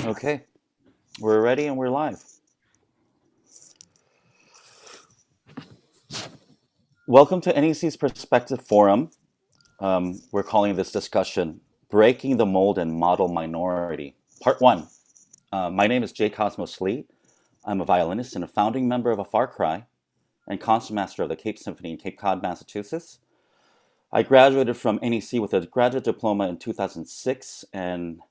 Okay, we're ready and we're live. Welcome to NEC's Perspective Forum. We're calling this discussion Breaking the Mold and Model Minority, Part 1. My name is Jae Cosmos Lee. I'm a violinist and a founding member of A Far Cry and concertmaster of the Cape Symphony in Cape Cod, Massachusetts. I graduated from NEC with a graduate diploma in 2006, and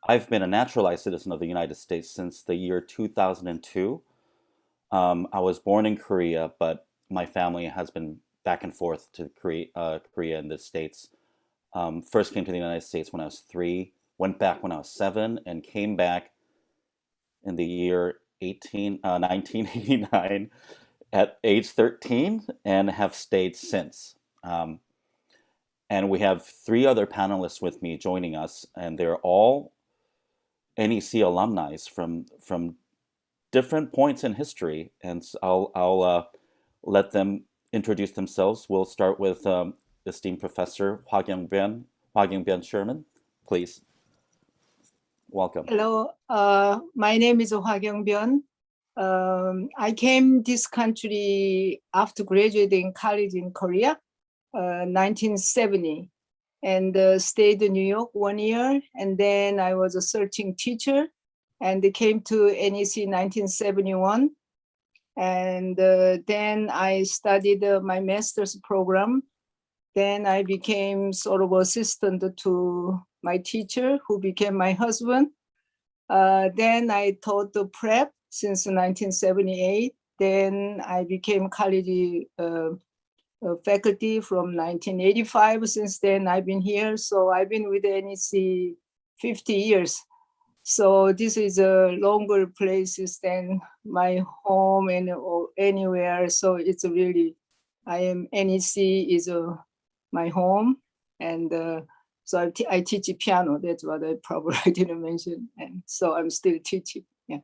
I've been a naturalized citizen of the United States since the year 2002. I was born in Korea, but my family has been back and forth to Korea and the States. First came to the United States when I was 3, went back when I was 7, and came back in the year 1989 at age 13 and have stayed since. And we have 3 other panelists with me joining us, and they're all NEC alumni from different points in history. And so I'll let them introduce themselves. We'll start with esteemed Professor Hwa Kyung-byun Sherman, please. Welcome. Hello, my name is Hwa Kyung-byun. I came this country after graduating college in Korea, 1970, and stayed in New York 1 year. And then I was a searching teacher and came to NEC 1971. And then I studied my master's program. Then I became sort of assistant to my teacher, who became my husband. Then I taught the prep since 1978. Then I became college faculty from 1985. Since then, I've been here. So I've been with NEC 50 years. So this is a longer places than my home and or anywhere. So it's really, NEC is my home. And so I teach piano. That's what I probably didn't mention. And so I'm still teaching. Yeah.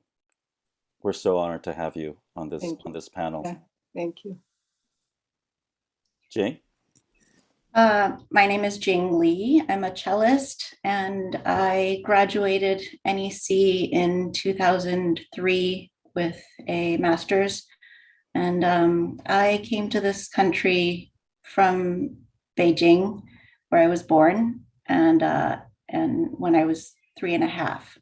We're so honored to have you on this panel. Yeah, thank you. Jae? My name is Jing Lee. I'm a cellist, and I graduated NEC in 2003 with a master's. And I came to this country from Beijing, where I was born, and when I was 3.5.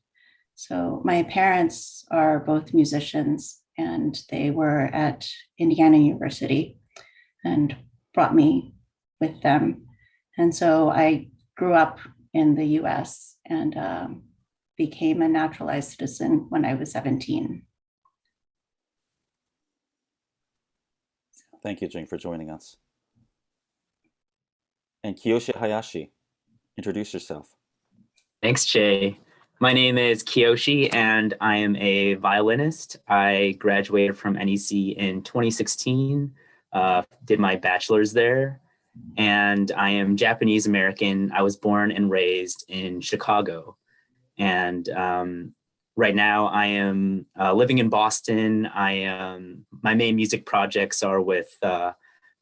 So my parents are both musicians, and they were at Indiana University and brought me with them. And so I grew up in the US and became a naturalized citizen when I was 17. Thank you, Jing, for joining us. And Kiyoshi Hayashi, introduce yourself. Thanks, Jay. My name is Kiyoshi, and I am a violinist. I graduated from NEC in 2016, did my bachelor's there, and I am Japanese American. I was born and raised in Chicago, and right now I am living in Boston. My main music projects are with the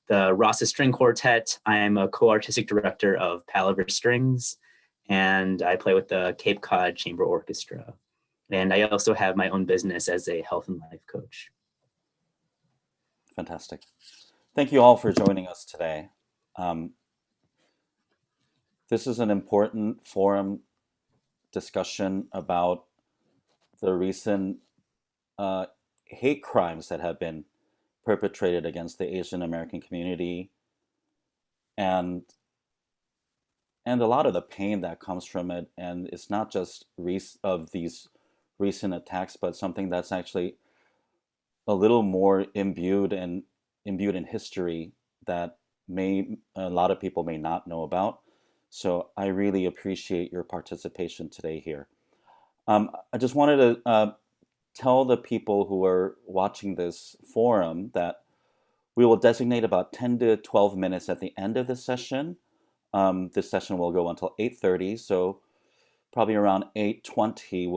Rasa String Quartet. I am a co-artistic director of Palaver Strings, and I play with the Cape Cod Chamber Orchestra. And I also have my own business as a health and life coach. Fantastic. Thank you all for joining us today. This is an important forum discussion about the recent hate crimes that have been perpetrated against the Asian American community, and a lot of the pain that comes from it. And it's not just of these recent attacks, but something that's actually a little more imbued in history that a lot of people may not know about. So I really appreciate your participation today here. I just wanted to tell the people who are watching this forum that we will designate about 10 to 12 minutes at the end of the session. This session will go until 8:30, so probably around 8:20,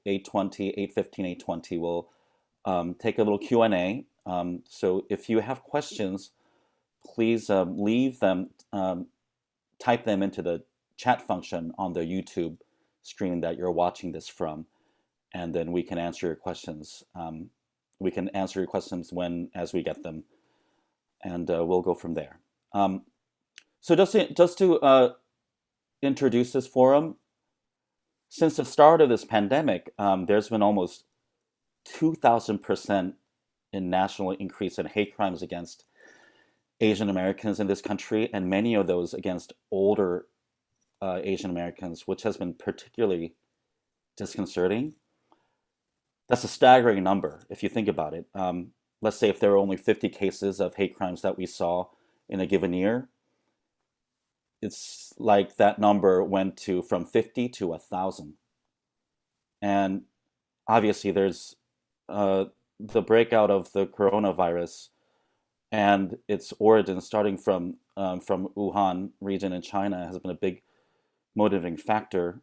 8:15, 8:20, we'll take a little Q&A. So if you have questions, please leave them, type them into the chat function on the YouTube screen that you're watching this from, and then we can answer your questions. We can answer your questions as we get them, and we'll go from there. So just to introduce this forum, since the start of this pandemic, there's been almost 2,000% in national increase in hate crimes against Asian Americans in this country, and many of those against older Asian Americans, which has been particularly disconcerting. That's a staggering number if you think about it. Let's say if there were only 50 cases of hate crimes that we saw in a given year, it's like that number went from 50 to 1,000. And obviously there's the breakout of the coronavirus and its origin starting from Wuhan region in China has been a big motivating factor.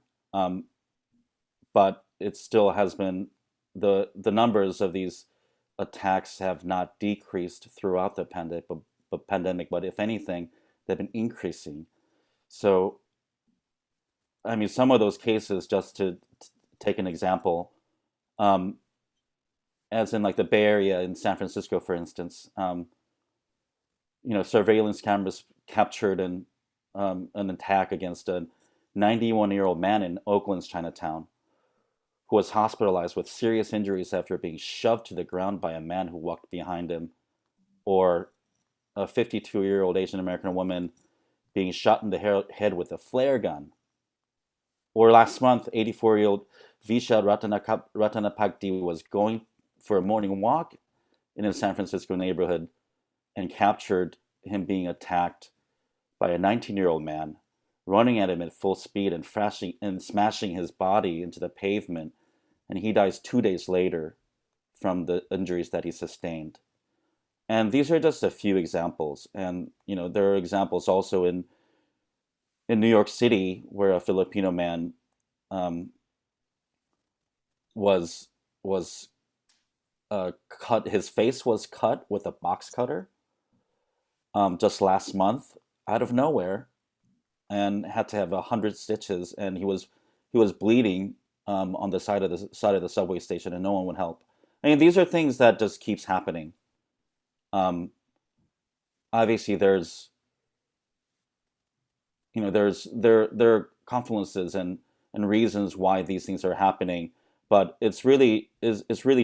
But it still has been, the numbers of these attacks have not decreased throughout the pandemic, but if anything, they've been increasing. So, I mean, some of those cases, just to take an example, as in like the Bay Area in San Francisco, for instance, surveillance cameras captured an attack against a 91-year-old man in Oakland's Chinatown who was hospitalized with serious injuries after being shoved to the ground by a man who walked behind him, or a 52-year-old Asian American woman being shot in the head with a flare gun. Or last month, 84-year-old Vishal Ratanapakdi was going for a morning walk in a San Francisco neighborhood and captured him being attacked by a 19-year-old man running at him at full speed and smashing his body into the pavement, and he dies 2 days later from the injuries that he sustained. And these are just a few examples. And there are examples also in New York City where a Filipino man was cut. His face was cut with a box cutter just last month out of nowhere, and had to have 100 stitches. And he was bleeding on the side of the subway station, and no one would help. I mean, these are things that just keeps happening. Obviously, there are confluences and reasons why these things are happening, but it's really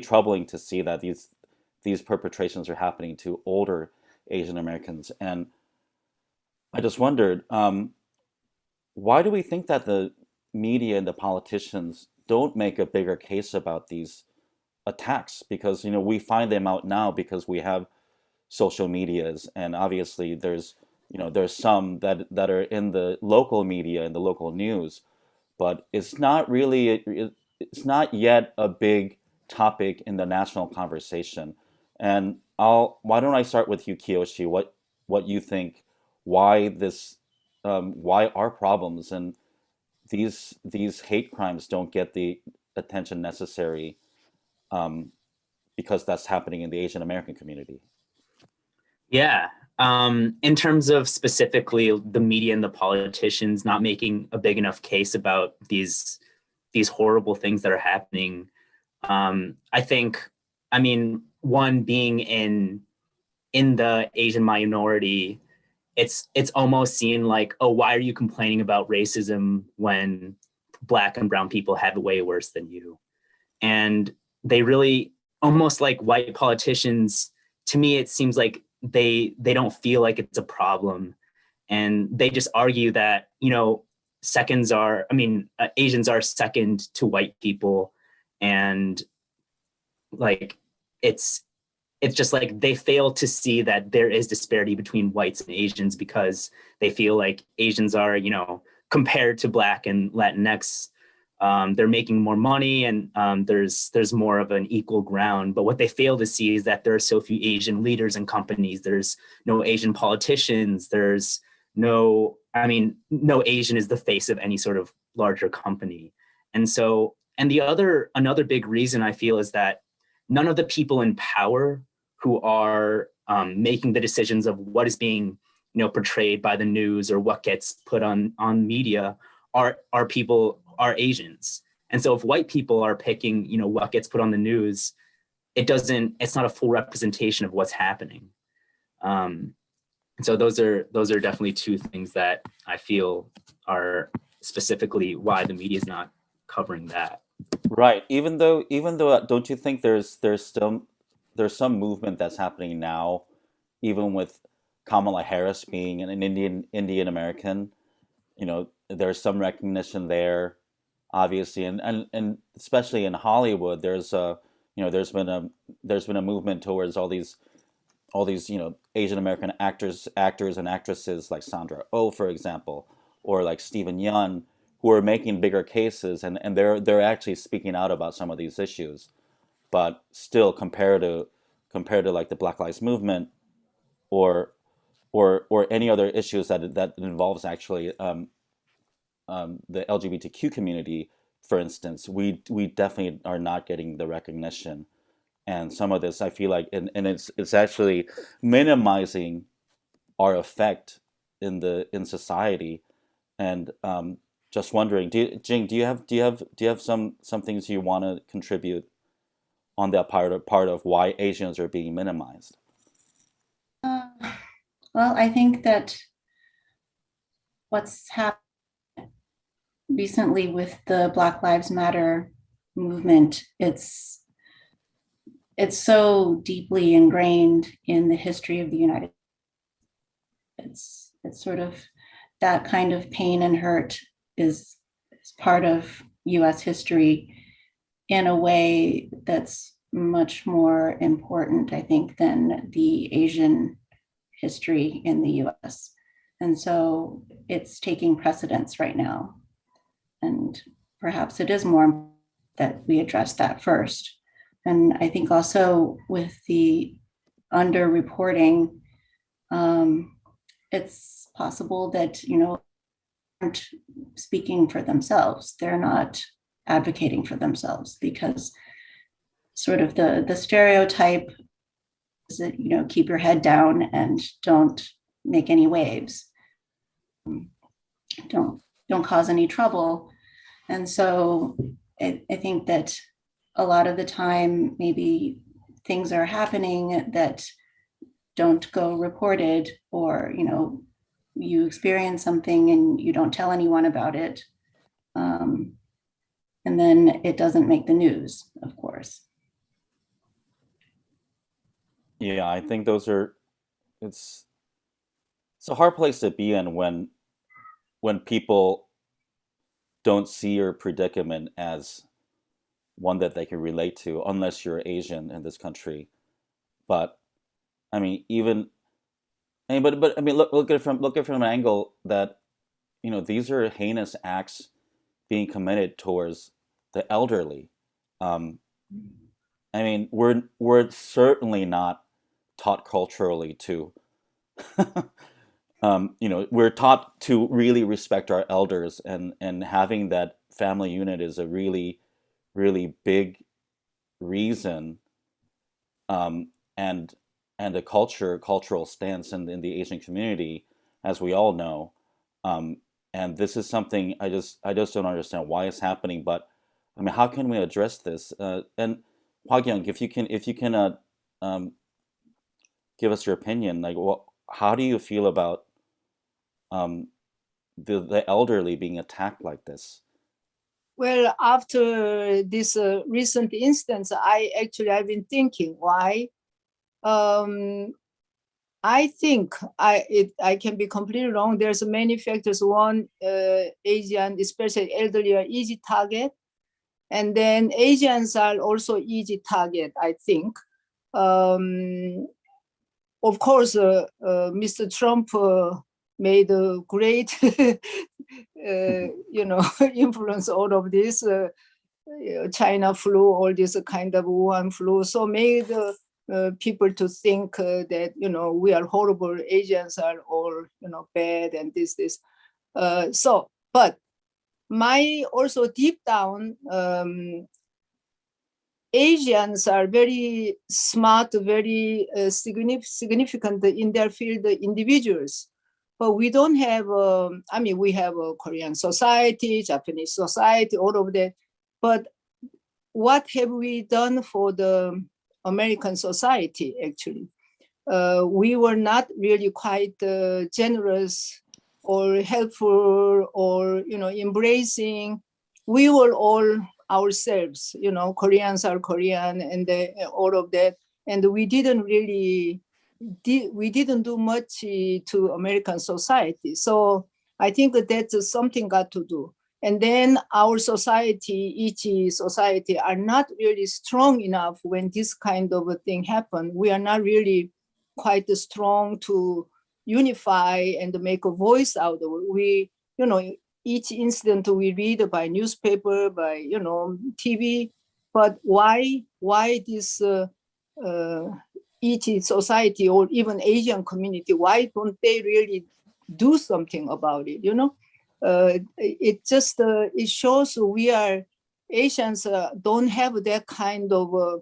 troubling to see that these perpetrations are happening to older Asian Americans. And I just wondered, why do we think that the media and the politicians don't make a bigger case about these attacks? Because we find them out now because we have social medias, and obviously there's some that are in the local media and the local news, but it's not yet a big topic in the national conversation. And why don't I start with you, Kiyoshi? What you think? Why our problems and these hate crimes don't get the attention necessary, because that's happening in the Asian American community? Yeah. In terms of specifically the media and the politicians not making a big enough case about these horrible things that are happening, I think, one, being in the Asian minority, it's almost seen like, oh, why are you complaining about racism when Black and brown people have it way worse than you? And they really, almost like white politicians, to me, it seems like they don't feel like it's a problem, and they just argue that Asians are second to white people, and like it's just like they fail to see that there is disparity between whites and Asians, because they feel like Asians are compared to Black and Latinx, they're making more money, and there's more of an equal ground. But what they fail to see is that there are so few Asian leaders in companies. There's no Asian politicians. There's no Asian is the face of any sort of larger company. And so, and another big reason I feel is that none of the people in power who are making the decisions of what is being portrayed by the news or what gets put on media are Asians. And so if white people are picking, what gets put on the news, it's not a full representation of what's happening. And so those are definitely two things that I feel are specifically why the media is not covering that. Right. Even though, don't you think there's some movement that's happening now, even with Kamala Harris being an Indian American, there's some recognition there, obviously, and especially in Hollywood, there's been a movement towards all these Asian American actors and actresses like Sandra Oh, for example, or like Stephen Yeun, who are making bigger cases, and they're actually speaking out about some of these issues. But still, compared to like the Black Lives Movement or any other issues that involves actually the LGBTQ community, for instance, we definitely are not getting the recognition. And some of this, I feel like, and it's actually minimizing our effect in society. And just wondering, Jing, do you have some things you want to contribute on that part of why Asians are being minimized? Well, I think that what's happened recently with the Black Lives Matter movement, it's so deeply ingrained in the history of the United States. It's sort of that kind of pain and hurt is part of US history in a way that's much more important, I think, than the Asian history in the US. And so it's taking precedence right now. And perhaps it is more that we address that first. And I think also with the underreporting, it's possible that, aren't speaking for themselves. They're not advocating for themselves, because sort of the stereotype is that, keep your head down and don't make any waves. Don't cause any trouble. And so I think that a lot of the time, maybe things are happening that don't go reported, or, you experience something and you don't tell anyone about it. And then it doesn't make the news, of course. Yeah, I think it's a hard place to be in when people don't see your predicament as one that they can relate to, unless you're Asian in this country. But I mean, look at it from an angle that these are heinous acts being committed towards the elderly. We're certainly not taught culturally to we're taught to really respect our elders, and having that family unit is a really, really big reason, and a cultural stance in the Asian community, as we all know. And this is something I just don't understand why it's happening. But I mean, how can we address this? And Hwakyung, if you can give us your opinion, like, how do you feel about the elderly being attacked like this? Well, after this recent instance, I've been thinking why. I think I can be completely wrong. There's many factors. One, Asian, especially elderly, are easy target, and then Asians are also easy target, I think. Of course, Mr. Trump made a great, influence all of this. China flu, all this kind of Wuhan flu, so made people to think that we are horrible. Asians are all bad, and this. But my also deep down. Asians are very smart, very significant in their field individuals but we don't have, I mean, we have a Korean society, Japanese society, all of that. But what have we done for the American society, actually? We were not really quite generous or helpful or, embracing. We were all ourselves, Koreans are Korean and all of that. And we didn't really, we didn't do much to American society. So I think that's something got to do. And then our society, each society are not really strong enough when this kind of a thing happen. We are not really quite strong to unify and make a voice out of it. We, each incident we read by newspaper, by, TV, but why this each society or even Asian community, why don't they really do something about it, it just, it shows we are Asians don't have that kind of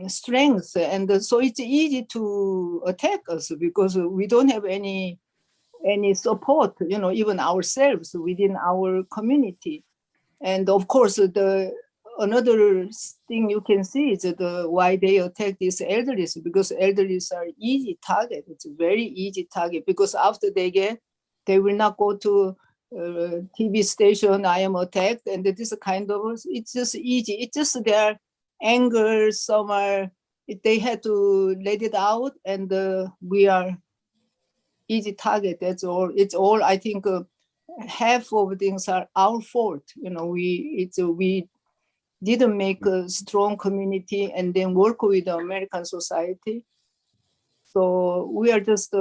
strength, and so it's easy to attack us because we don't have any support, even ourselves within our community. And of course, another thing you can see is why they attack these elderlies, because elderlies are easy target. It's a very easy target because after they will not go to TV station. I am attacked, and this kind of, it's just easy. It's just their anger. Some are, they had to let it out, and we are easy target. That's all. It's all. I think half of things are our fault. We didn't make a strong community and then work with the American society. So we are just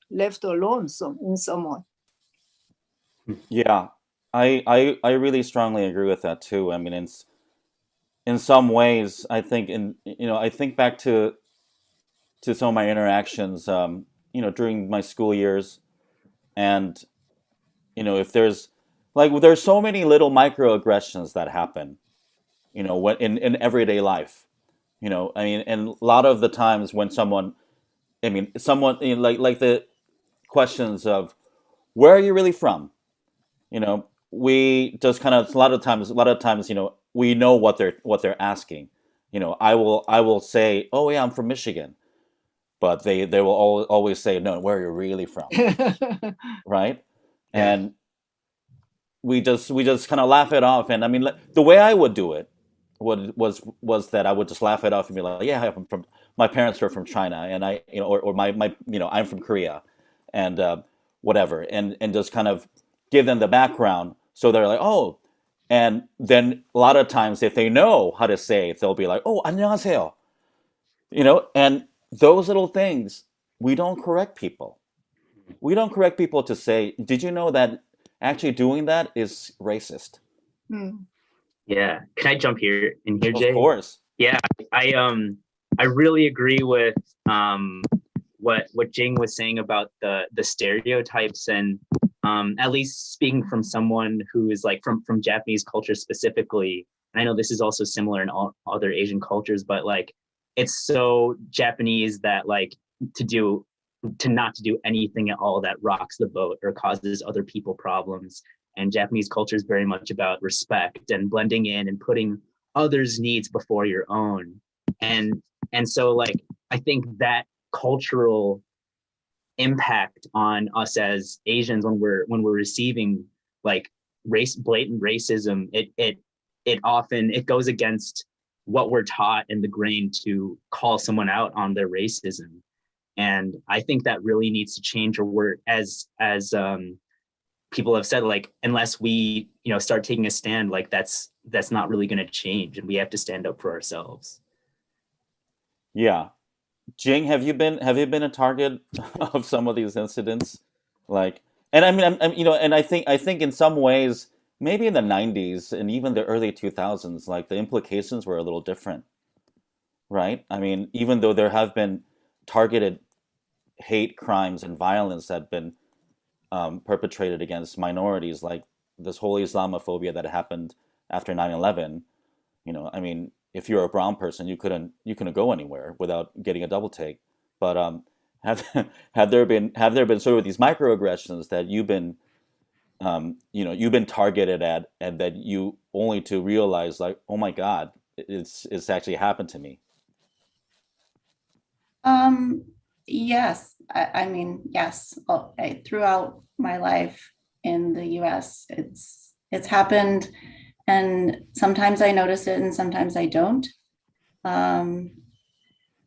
left alone in some way. Yeah, I really strongly agree with that too. I mean, in some ways, I think I think back to some of my interactions, during my school years, and if there's so many little microaggressions that happen, what in everyday life, I mean, and a lot of the times when someone, like the questions of where are you really from, we just kind of a lot of times, we know what they're asking. I will say, oh yeah, I'm from Michigan, but they will always say, no, where are you really from, right? Yeah. And we just kind of laugh it off. And I mean, the way I would do it was that I would just laugh it off and be like, yeah, I'm from, my parents are from China, and I, or my I'm from Korea, and whatever, and just kind of give them the background, so they're like, oh. And then a lot of times, if they know how to say it, they'll be like, oh, 안녕하세요, and those little things, we don't correct people. We don't correct people to say, did you know that actually doing that is racist? Yeah. Can I jump here Of Jay? course. Yeah, I really agree with what Jing was saying about the stereotypes, and at least speaking from someone who is like from Japanese culture specifically. I know this is also similar in all other Asian cultures, but like it's so Japanese that like not to do anything at all that rocks the boat or causes other people problems. And Japanese culture is very much about respect and blending in and putting others' needs before your own. And so like I think that cultural impact on us as Asians when we're receiving like blatant racism, it often goes against what we're taught in the grain to call someone out on their racism. And I think that really needs to change, or we're as people have said, like, unless we, start taking a stand, like that's not really going to change, and we have to stand up for ourselves. Yeah. Jing, have you been a target of some of these incidents? Like, and I mean, and I think in some ways, maybe in the 90s and even the early 2000s, like the implications were a little different, right? I mean, even though there have been targeted hate crimes and violence that have been perpetrated against minorities, like this whole Islamophobia that happened after 9/11. I mean, if you're a brown person, you couldn't go anywhere without getting a double take. But have have there been sort of these microaggressions that you've been you've been targeted at, and that you only to realize, like, oh my God, it's actually happened to me? Um, yes, I mean, yes, throughout my life in the US, it's happened, and sometimes I notice it and sometimes I don't. Um,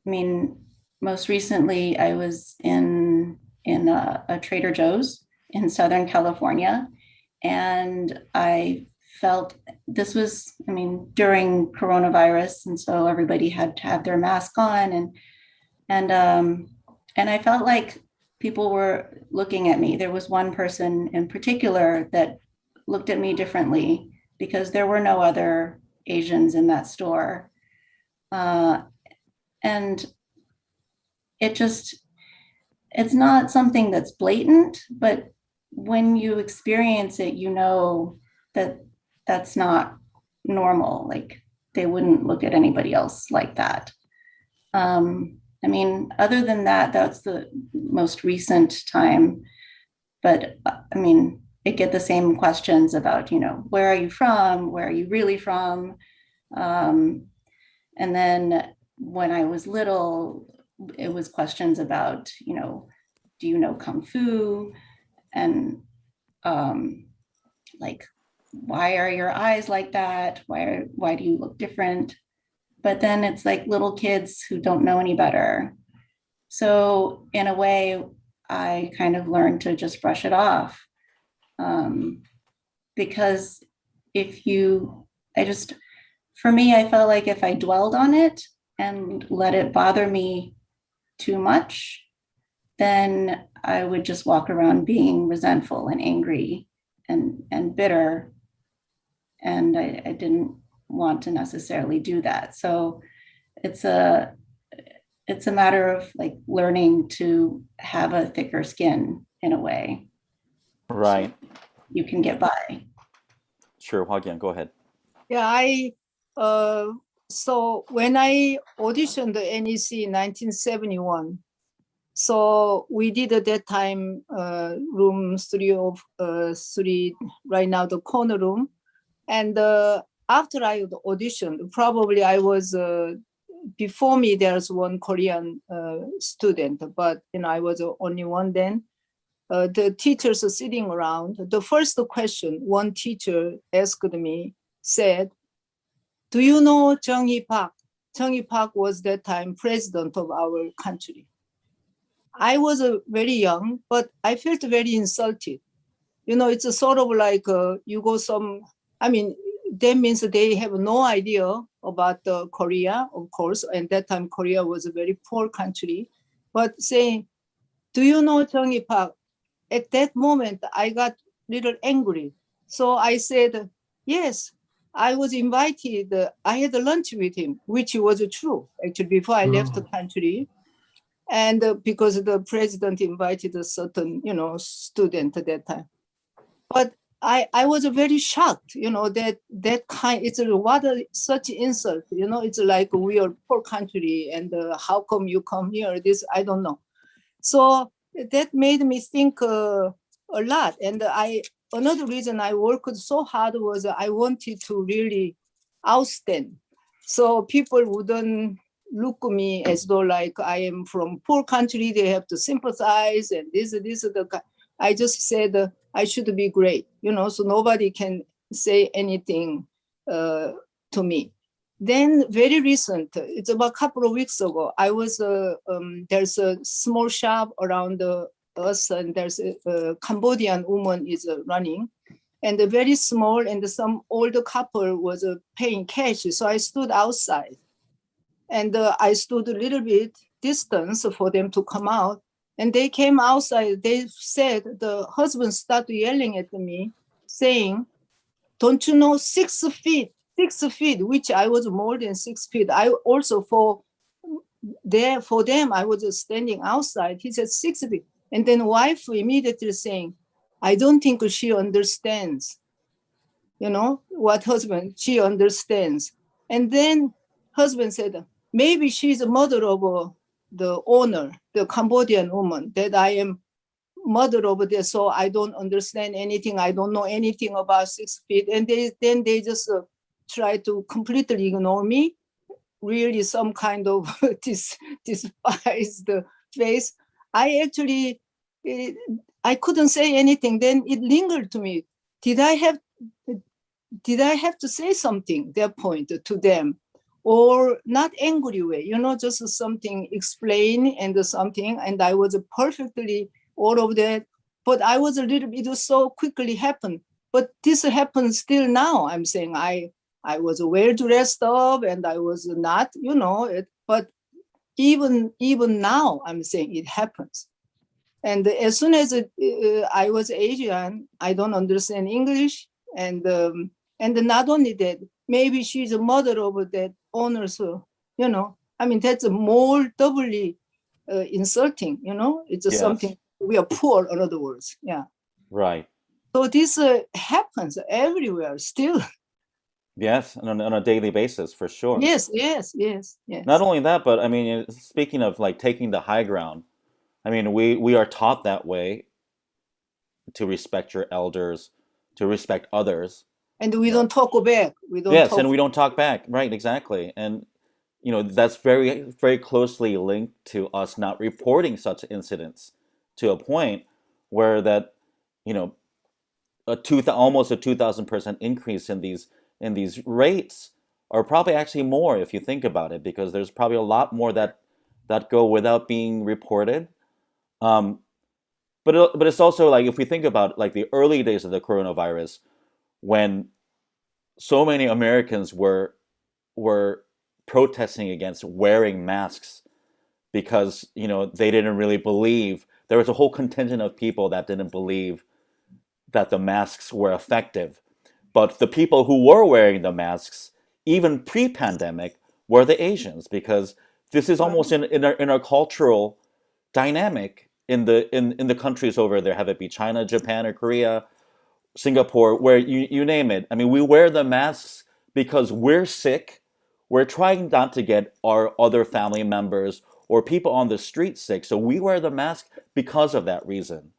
I mean, most recently I was in a Trader Joe's in Southern California, and I felt this was, I mean, during coronavirus, and so everybody had to have their mask on, and and I felt like people were looking at me. There was one person in particular that looked at me differently because there were no other Asians in that store. And it just, it's not something that's blatant, but when you experience it, you know that that's not normal. Like, they wouldn't look at anybody else like that. I mean, other than that, that's the most recent time. But I mean, I get the same questions about, you know, where are you from? Where are you really from? Um, and then when I was little, it was questions about, you know, do you know Kung Fu? And like, why are your eyes like that? Why do you look different? But then it's like little kids who don't know any better. So in a way, I kind of learned to just brush it off. Because if you, I just, for me, I felt like if I dwelled on it and let it bother me too much, then I would just walk around being resentful and angry and bitter. And I didn't want to necessarily do that. So it's a matter of like learning to have a thicker skin in a way. Right. So you can get by. Sure, Hwagyang, go ahead. Yeah, so when I auditioned the NEC in 1971, so we did at that time room 303, right now the corner room. And after I auditioned, probably I was, before me there's one Korean student, but I was the only one then. The teachers are sitting around. The first question one teacher asked me said, do you know Jung Hee-pak? Jung Hee-pak was that time president of our country. I was very young, but I felt very insulted. It's a sort of like you go that means they have no idea about Korea, of course. And that time Korea was a very poor country. But saying, do you know Jung Hee-pak? At that moment, I got a little angry. So I said, yes, I was invited. I had a lunch with him, which was true, actually, before I left the country. And because the president invited a certain, student at that time. But I was very shocked, that kind, it's such insult, it's like we are poor country and how come you come here? This, I don't know. So that made me think a lot. And another reason I worked so hard was I wanted to really outstand. So people wouldn't look at me as though like I am from poor country, they have to sympathize and this, I just said I should be great, so nobody can say anything to me. Then very recent, it's about a couple of weeks ago, I was, there's a small shop around us, and there's a Cambodian woman is running, and very small, and some older couple was paying cash. So I stood outside, and I stood a little bit distance for them to come out. And they came outside. They said, the husband started yelling at me, saying, don't you know 6 feet, which I was more than 6 feet. I also, for them, I was standing outside. He said 6 feet. And then wife immediately saying, I don't think she understands, what husband, she understands. And then husband said, maybe she's a mother of the owner, the Cambodian woman, that I am mother over there, so I don't understand anything. I don't know anything about 6 feet. And then they just try to completely ignore me. Really some kind of despised face. I actually, I couldn't say anything. Then it lingered to me. Did I have to say something at that point to them? Or not angry way, just something explain and something. And I was perfectly all of that. But I was a little bit, it was so quickly happened. But this happens still now. I'm saying I was well dressed up and I was not, but even now, I'm saying it happens. And as soon as I was Asian, I don't understand English. And not only that, maybe she's a mother of that owner. So, that's a more doubly insulting, it's Yes. something, we are poor, in other words. Yeah. Right. So this happens everywhere still. Yes, on a daily basis, for sure. Yes. Not only that, but I mean, speaking of like taking the high ground, I mean, we are taught that way, to respect your elders, to respect others. And we don't talk back. We don't Yes, talk. and we don't talk back. Right, exactly. And that's very, very closely linked to us not reporting such incidents, to a point where that, almost a 2,000% increase in these rates, or probably actually more if you think about it, because there's probably a lot more that go without being reported. But it's also like, if we think about like the early days of the coronavirus, when so many Americans were protesting against wearing masks because they didn't really believe, there was a whole contingent of people that didn't believe that the masks were effective. But the people who were wearing the masks, even pre-pandemic, were the Asians, because this is almost in our cultural dynamic in the countries over there, have it be China, Japan, or Korea, Singapore, where you name it. I mean, we wear the masks because we're sick. We're trying not to get our other family members or people on the street sick. So we wear the mask because of that reason.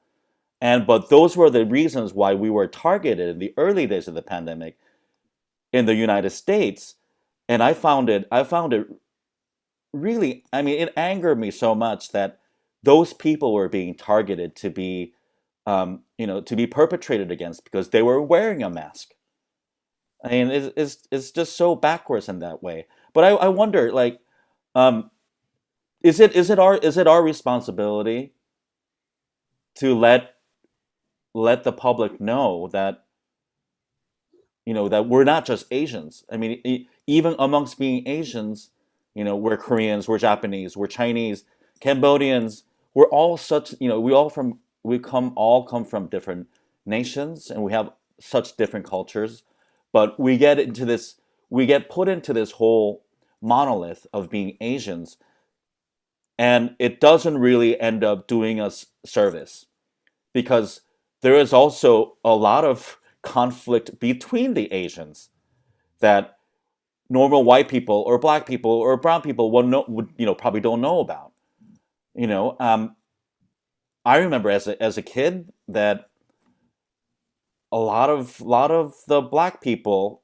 But those were the reasons why we were targeted in the early days of the pandemic in the United States. And I found it really, I mean, it angered me so much that those people were being targeted to be, to be perpetrated against because they were wearing a mask. I mean, it's just so backwards in that way. But I wonder, like, is it our responsibility to let the public know that that we're not just Asians? I mean, even amongst being Asians, we're Koreans, we're Japanese, we're Chinese, Cambodians. We're all such, we come from different nations, and we have such different cultures. But we get put into this whole monolith of being Asians, and it doesn't really end up doing us service, because there is also a lot of conflict between the Asians that normal white people or black people or brown people probably don't know about. I remember as a kid that a lot of the black people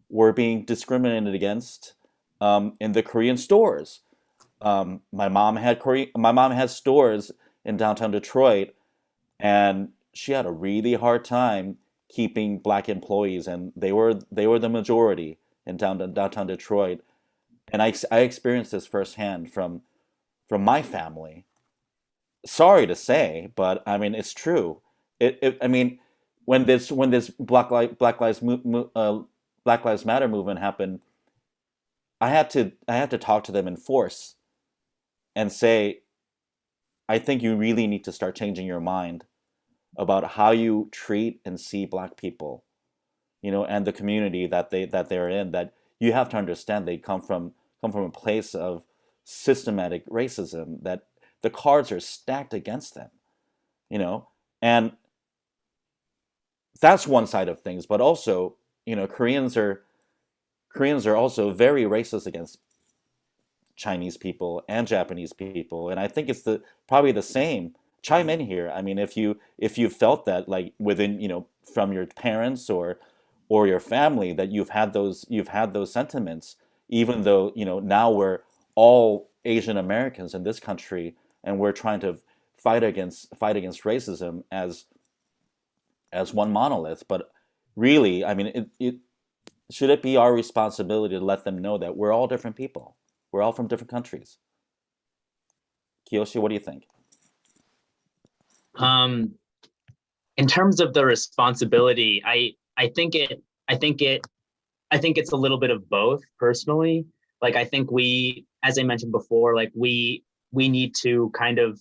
were being discriminated against in the Korean stores. My mom had stores in downtown Detroit, and she had a really hard time keeping black employees, and they were the majority in downtown Detroit. And I experienced this firsthand from my family. Sorry to say, but I mean, it's true. I mean, when this Black Lives Matter movement happened, I had to talk to them in force and say, I think you really need to start changing your mind about how you treat and see black people, and the community that they're in. That you have to understand they come from a place of systematic racism, that the cards are stacked against them, and that's one side of things. But also, Koreans are also very racist against Chinese people and Japanese people, and I think it's probably the same. Chime in here. I mean, if you felt that like within, from your parents or your family, that you've had those sentiments, even though now we're all Asian Americans in this country, and we're trying to fight against racism as one monolith. But really, I mean, it should it be our responsibility to let them know that we're all different people, we're all from different countries. Kiyoshi, what do you think? In terms of the responsibility, I think it's a little bit of both personally. Like, I think we, as I mentioned before, like we need to kind of,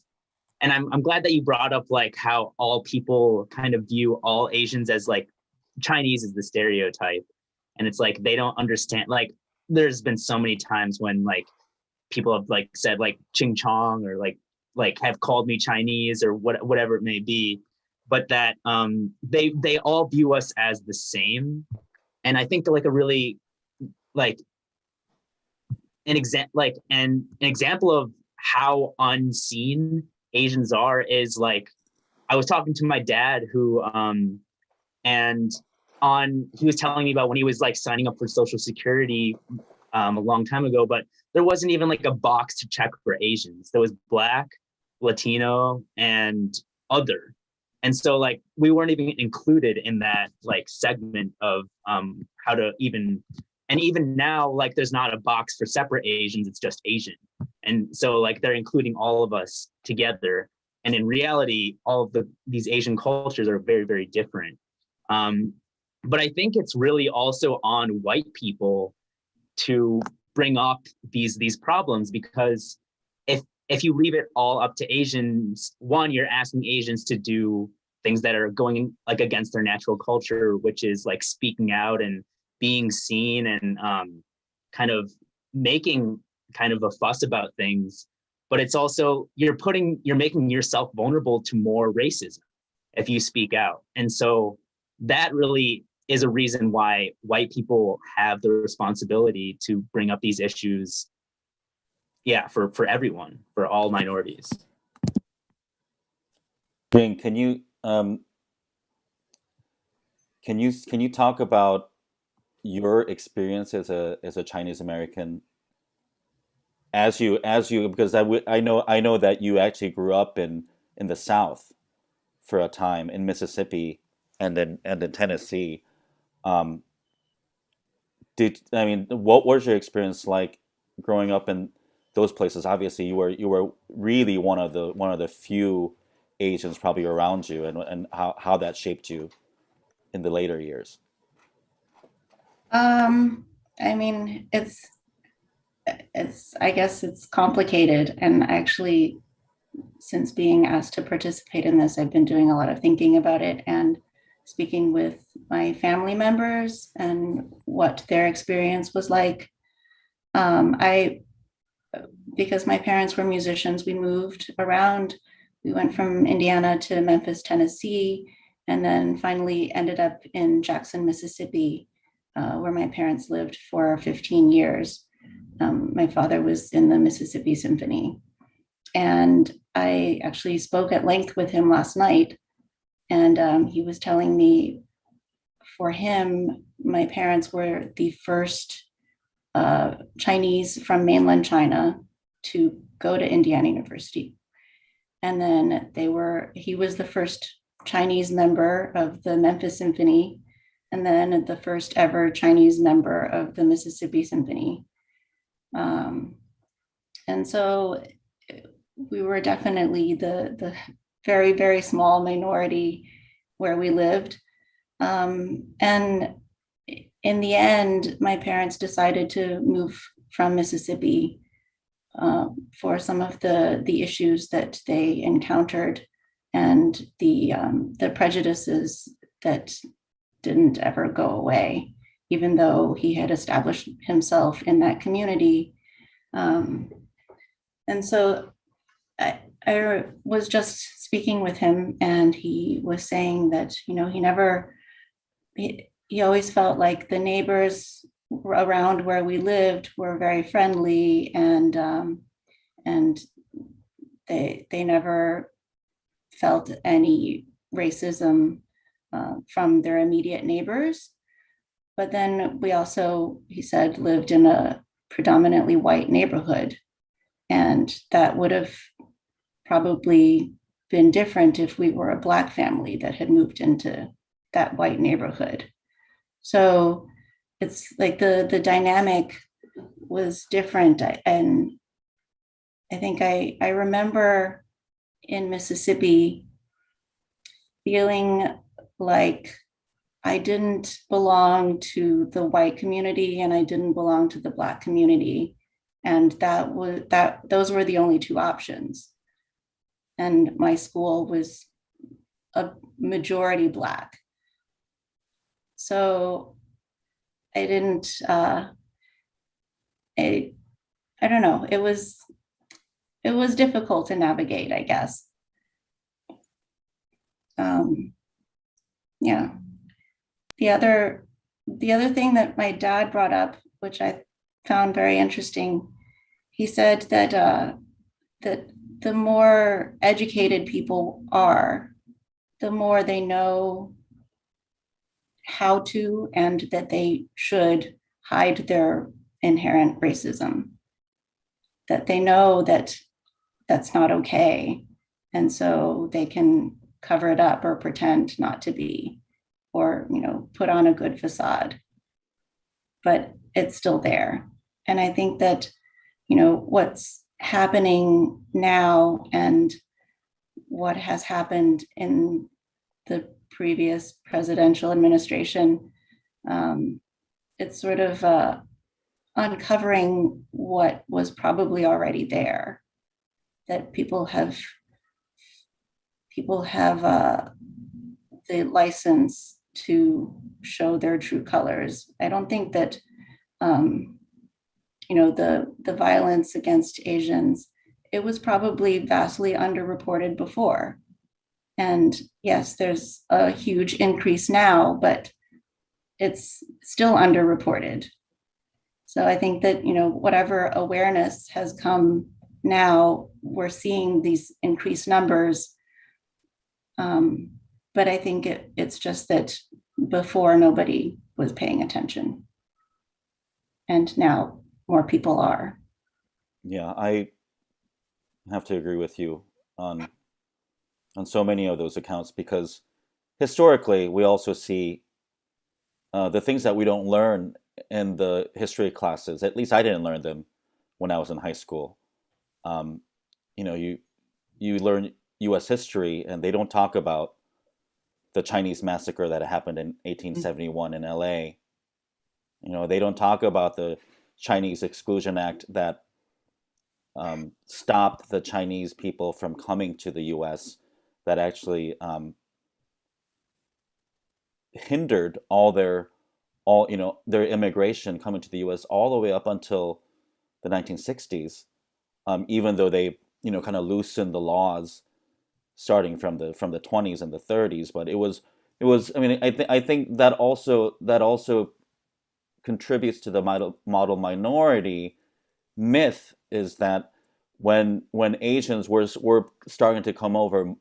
and I'm glad that you brought up like how all people kind of view all Asians as like Chinese is the stereotype. And it's like, they don't understand, like, there's been so many times when like people have like said like ching chong, or like have called me Chinese, or whatever it may be, but that they all view us as the same. And I think like a really like an example of how unseen Asians are is like, I was talking to my dad who and he was telling me about when he was like signing up for Social Security a long time ago, but there wasn't even like a box to check for Asians. There was Black, Latino, and other. And so like we weren't even included in that like segment of how to even, and even now like there's not a box for separate Asians, it's just Asian. And so like they're including all of us together. And in reality, all of these Asian cultures are very, very different. But I think it's really also on white people to bring up these problems, because if you leave it all up to Asians, one, you're asking Asians to do things that are going like against their natural culture, which is like speaking out and being seen and kind of making kind of a fuss about things. But it's also, you're making yourself vulnerable to more racism if you speak out. And so that really is a reason why white people have the responsibility to bring up these issues, for everyone, for all minorities. Jing, can you talk about your experience as a Chinese American, as you because I know that you actually grew up in the South for a time, in Mississippi and in Tennessee. What was your experience like growing up in those places? Obviously, you were really one of the few Asians probably around you, and how that shaped you in the later years. I mean, it's I guess it's complicated, and actually, since being asked to participate in this, I've been doing a lot of thinking about it and speaking with my family members and what their experience was like. Because my parents were musicians, we moved around. We went from Indiana to Memphis, Tennessee, and then finally ended up in Jackson, Mississippi, where my parents lived for 15 years. My father was in the Mississippi Symphony. And I actually spoke at length with him last night. And he was telling me, for him, my parents were the first Chinese from mainland China to go to Indiana University. And then he was the first Chinese member of the Memphis Symphony, and then the first ever Chinese member of the Mississippi Symphony. And so we were definitely the very, very small minority where we lived. And in the end, my parents decided to move from Mississippi for some of the issues that they encountered and the prejudices that didn't ever go away, even though he had established himself in that community. And so I was just speaking with him, and he was saying that, he always felt like the neighbors around where we lived were very friendly, and they never felt any racism from their immediate neighbors. But then we also, he said, lived in a predominantly white neighborhood, and that would have probably been different if we were a Black family that had moved into that white neighborhood. So it's like the dynamic was different. And I think I remember in Mississippi feeling like I didn't belong to the white community and I didn't belong to the Black community. And those were the only two options. And my school was a majority Black. So I didn't, I don't know, it was difficult to navigate, I guess. Yeah. The other thing that my dad brought up, which I found very interesting, he said that that the more educated people are, the more they know how to and that they should hide their inherent racism. That they know that that's not okay, and so they can cover it up or pretend not to be, or put on a good facade, but it's still there. And I think that what's happening now and what has happened in the previous presidential administration, it's sort of uncovering what was probably already there, that people have the license to show their true colors. I don't think that the violence against Asians, it was probably vastly underreported before. And yes, there's a huge increase now, but it's still underreported. So I think that whatever awareness has come now, we're seeing these increased numbers. But I think it's just that before nobody was paying attention. And now more people are. Yeah, I have to agree with you on so many of those accounts, because historically we also see the things that we don't learn in the history classes. At least I didn't learn them when I was in high school. You learn U.S. history, and they don't talk about the Chinese massacre that happened in 1871 in L.A. They don't talk about the Chinese Exclusion Act that stopped the Chinese people from coming to the U.S., that actually hindered their immigration coming to the U.S. all the way up until the 1960s, even though they kind of loosened the laws starting from the 20s and the 30s. But it was I mean, I think that also contributes to the model minority myth, is that when Asians were starting to come over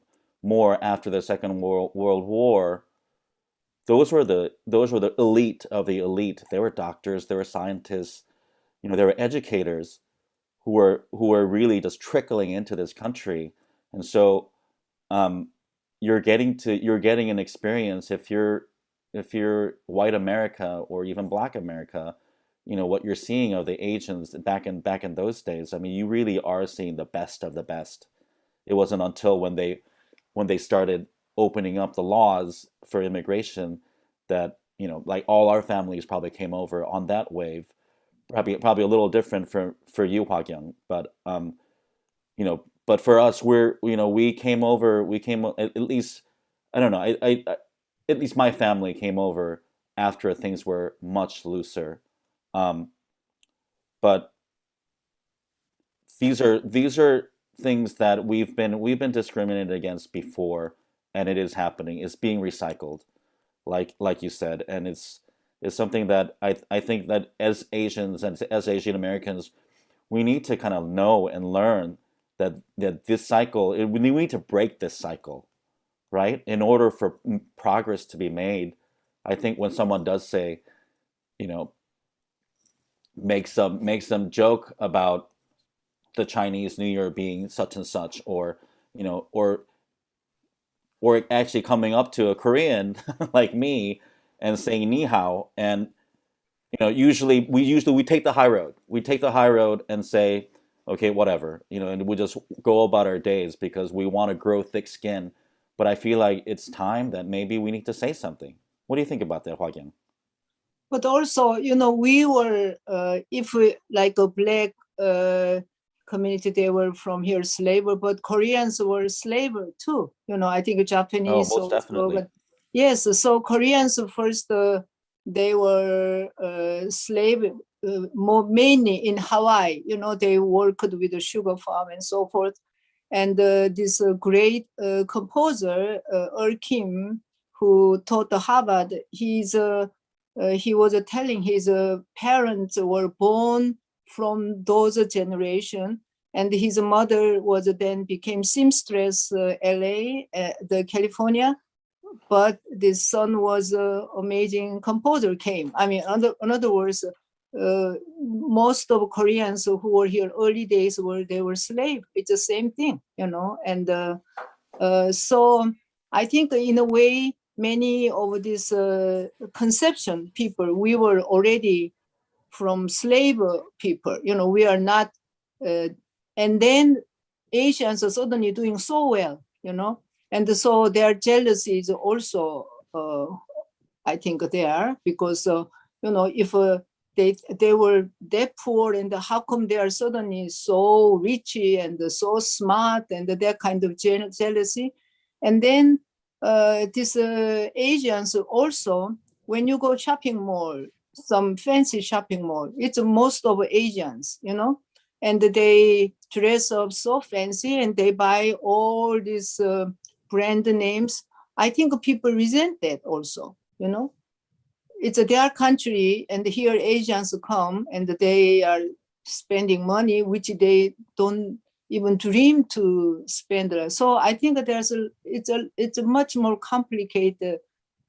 more after the Second World War, those were the elite of the elite. They were doctors, they were scientists, they were educators who were really just trickling into this country. And so you're getting an experience, if you're white America or even Black America, what you're seeing of the Asians back in those days. I mean, you really are seeing the best of the best. It wasn't until when they started opening up the laws for immigration that like all our families probably came over on that wave. Probably a little different for you, Hwa-kyung, but but for us, we came over. At least, I don't know. I at least my family came over after things were much looser. But these are things that we've been discriminated against before, and it is happening. It's being recycled, like you said, and is something that I think that as Asians and as Asian Americans, we need to kind of know and learn that this cycle, we need to break this cycle, right? In order for progress to be made. I think when someone does say, you know, make some joke about the Chinese New Year being such and such, or you know, or actually coming up to a Korean like me and saying ni hao, and you know, usually we take the high road. We take the high road and say, okay, whatever, you know, and we just go about our days because we want to grow thick skin. But I feel like it's time that maybe we need to say something. What do you think about that, Hua Gyung? But also, you know, we were, if we like a black community, they were from here slaver, but Koreans were slaver too. You know, I think Oh, Japanese most also, definitely. but yes, so Koreans first, they were slave more mainly in Hawaii. You know, they worked with the sugar farm and so forth. And this great composer, Kim, who taught Harvard, he was telling his parents were born from those generation, and his mother was then became seamstress, LA, the California, but this son was an amazing composer came. I mean, in other words, most of Koreans who were here early days they were slave. It's the same thing, you know. And so I think in a way, many of these conception people, we were already from slave people. You know, we are not, and then Asians are suddenly doing so well, you know, and so their jealousy is also, I think, there because you know, if they were that poor, and how come they are suddenly so rich and so smart, and that kind of jealousy. And then these Asians also, when you go shopping mall, some fancy shopping mall, it's most of Asians, you know, and they dress up so fancy and they buy all these brand names. I think people resent that also, you know. It's their country, and here Asians come and they are spending money which they don't even dream to spend. So I think that it's a much more complicated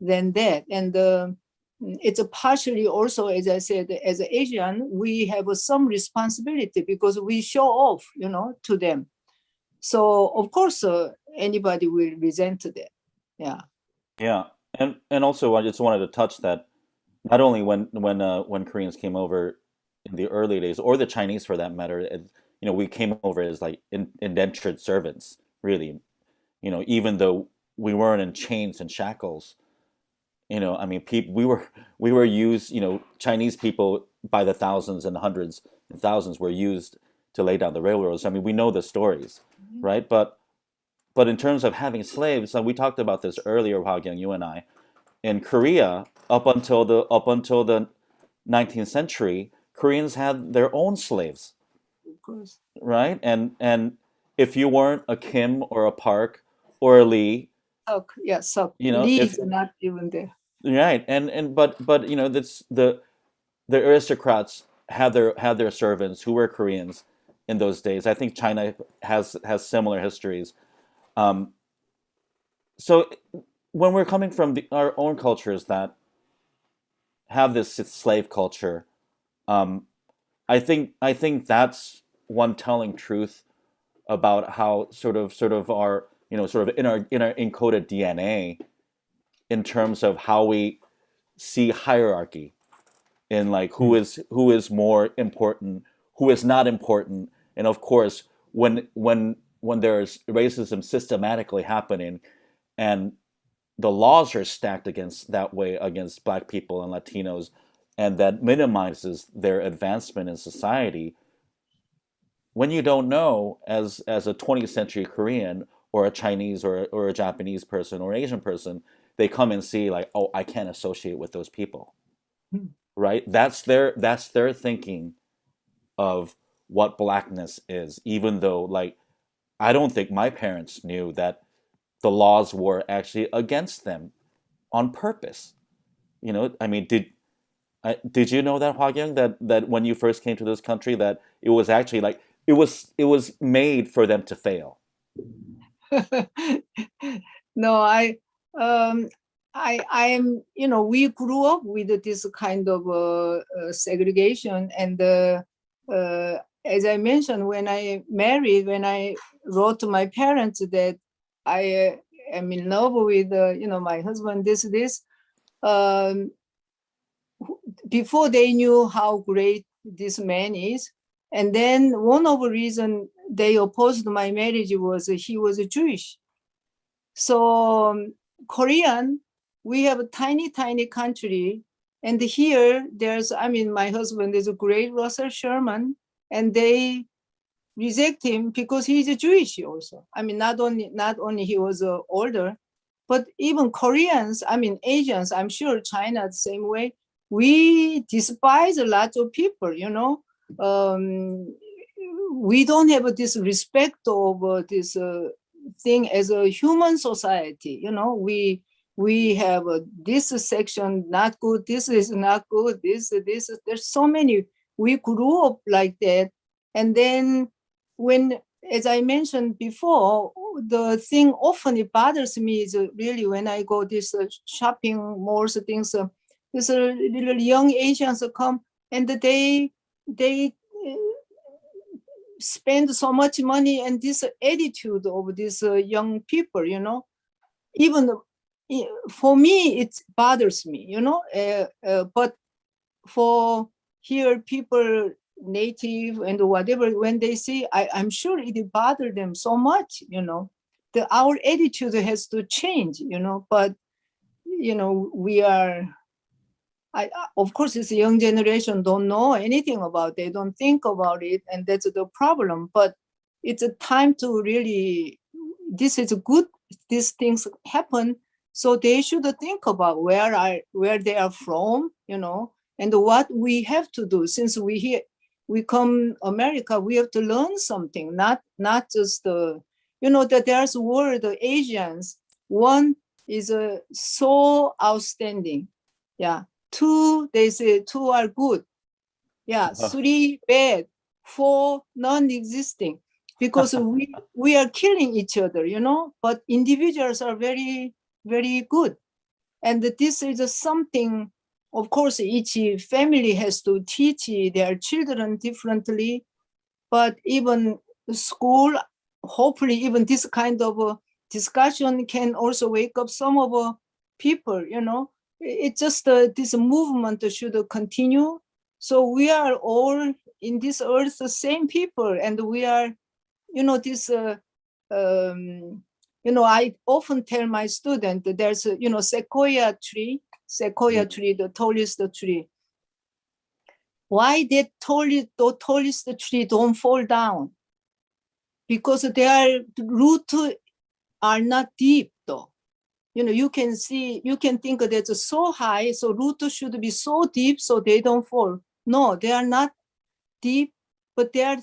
than that. And it's a partially also, as I said, as an Asian, we have some responsibility because we show off, you know, to them. So of course, anybody will resent that. Yeah. Yeah, and also I just wanted to touch that not only when Koreans came over in the early days, or the Chinese for that matter, you know, we came over as like indentured servants, really. You know, even though we weren't in chains and shackles, you know, I mean, we were used. You know, Chinese people by the thousands and hundreds and thousands were used to lay down the railroads. I mean, we know the stories, right? But in terms of having slaves, and we talked about this earlier, Hao Gyung, you and I, in Korea, up until the 19th century, Koreans had their own slaves, Of course. right? And if you weren't a Kim or a Park or a Lee, Sok, yeah, Sok. you know, Lee if is not even there. right, and but you know, that's the aristocrats had their servants who were Koreans in those days. I think China has similar histories. Um, so when we're coming from our own cultures that have this slave culture, um, I think that's one telling truth about how sort of our, you know, sort of in our encoded DNA in terms of how we see hierarchy in like who is more important, who is not important, and of course when there's racism systematically happening and the laws are stacked against that way against Black people and Latinos, and that minimizes their advancement in society. When you don't know, as a 20th century Korean or a Chinese or a Japanese person or Asian person, they come and see like, oh, I can't associate with those people, Hmm. right? That's their thinking of what blackness is, even though like I don't think my parents knew that the laws were actually against them on purpose. You know, I mean, Did you know that, Hwagyung, that when you first came to this country, that it was actually like it was made for them to fail? No, um, I'm, we grew up with this kind of segregation, and as I mentioned, when I married, when I wrote to my parents that I am in love with, my husband, this, um, before they knew how great this man is. And then one of the reasons they opposed my marriage was he was Jewish. So Korean, we have a tiny, tiny country. And here my husband is a great Russell Sherman, and they reject him because he's a Jewish also. Not only he was older, but even Koreans, Asians, I'm sure China the same way. We despise a lot of people, we don't have this respect of this thing as a human society. We have this section not good, this is not good, this. There's so many. We grew up like that, and then when, as I mentioned before, the thing often it bothers me is really when I go this shopping malls, things. These little young Asians come and they spend so much money, and this attitude of these young people, even for me it bothers me, but for here people native and whatever, when they see, I'm sure it bothered them so much, our attitude has to change, but we are, of course, this young generation don't know anything about it. They don't think about it, and that's the problem. But it's a time to really, this is good, these things happen, so they should think about where they are from, and what we have to do. Since we come America, we have to learn something, not just that there's a word, the Asians. One is so outstanding, yeah. Two, they say two are good. Yeah, three bad, four non-existing, because we are killing each other, but individuals are very, very good. And this is something, of course, each family has to teach their children differently, but even school, hopefully even this kind of discussion can also wake up some of people, It's just this movement should continue. So we are all in this earth the same people, and we are, this. I often tell my student that there's a, sequoia tree, the tallest tree. Why the tallest tree don't fall down? Because their roots are not deep, though. You can think that it's so high, so roots should be so deep so they don't fall. No, they are not deep, but they are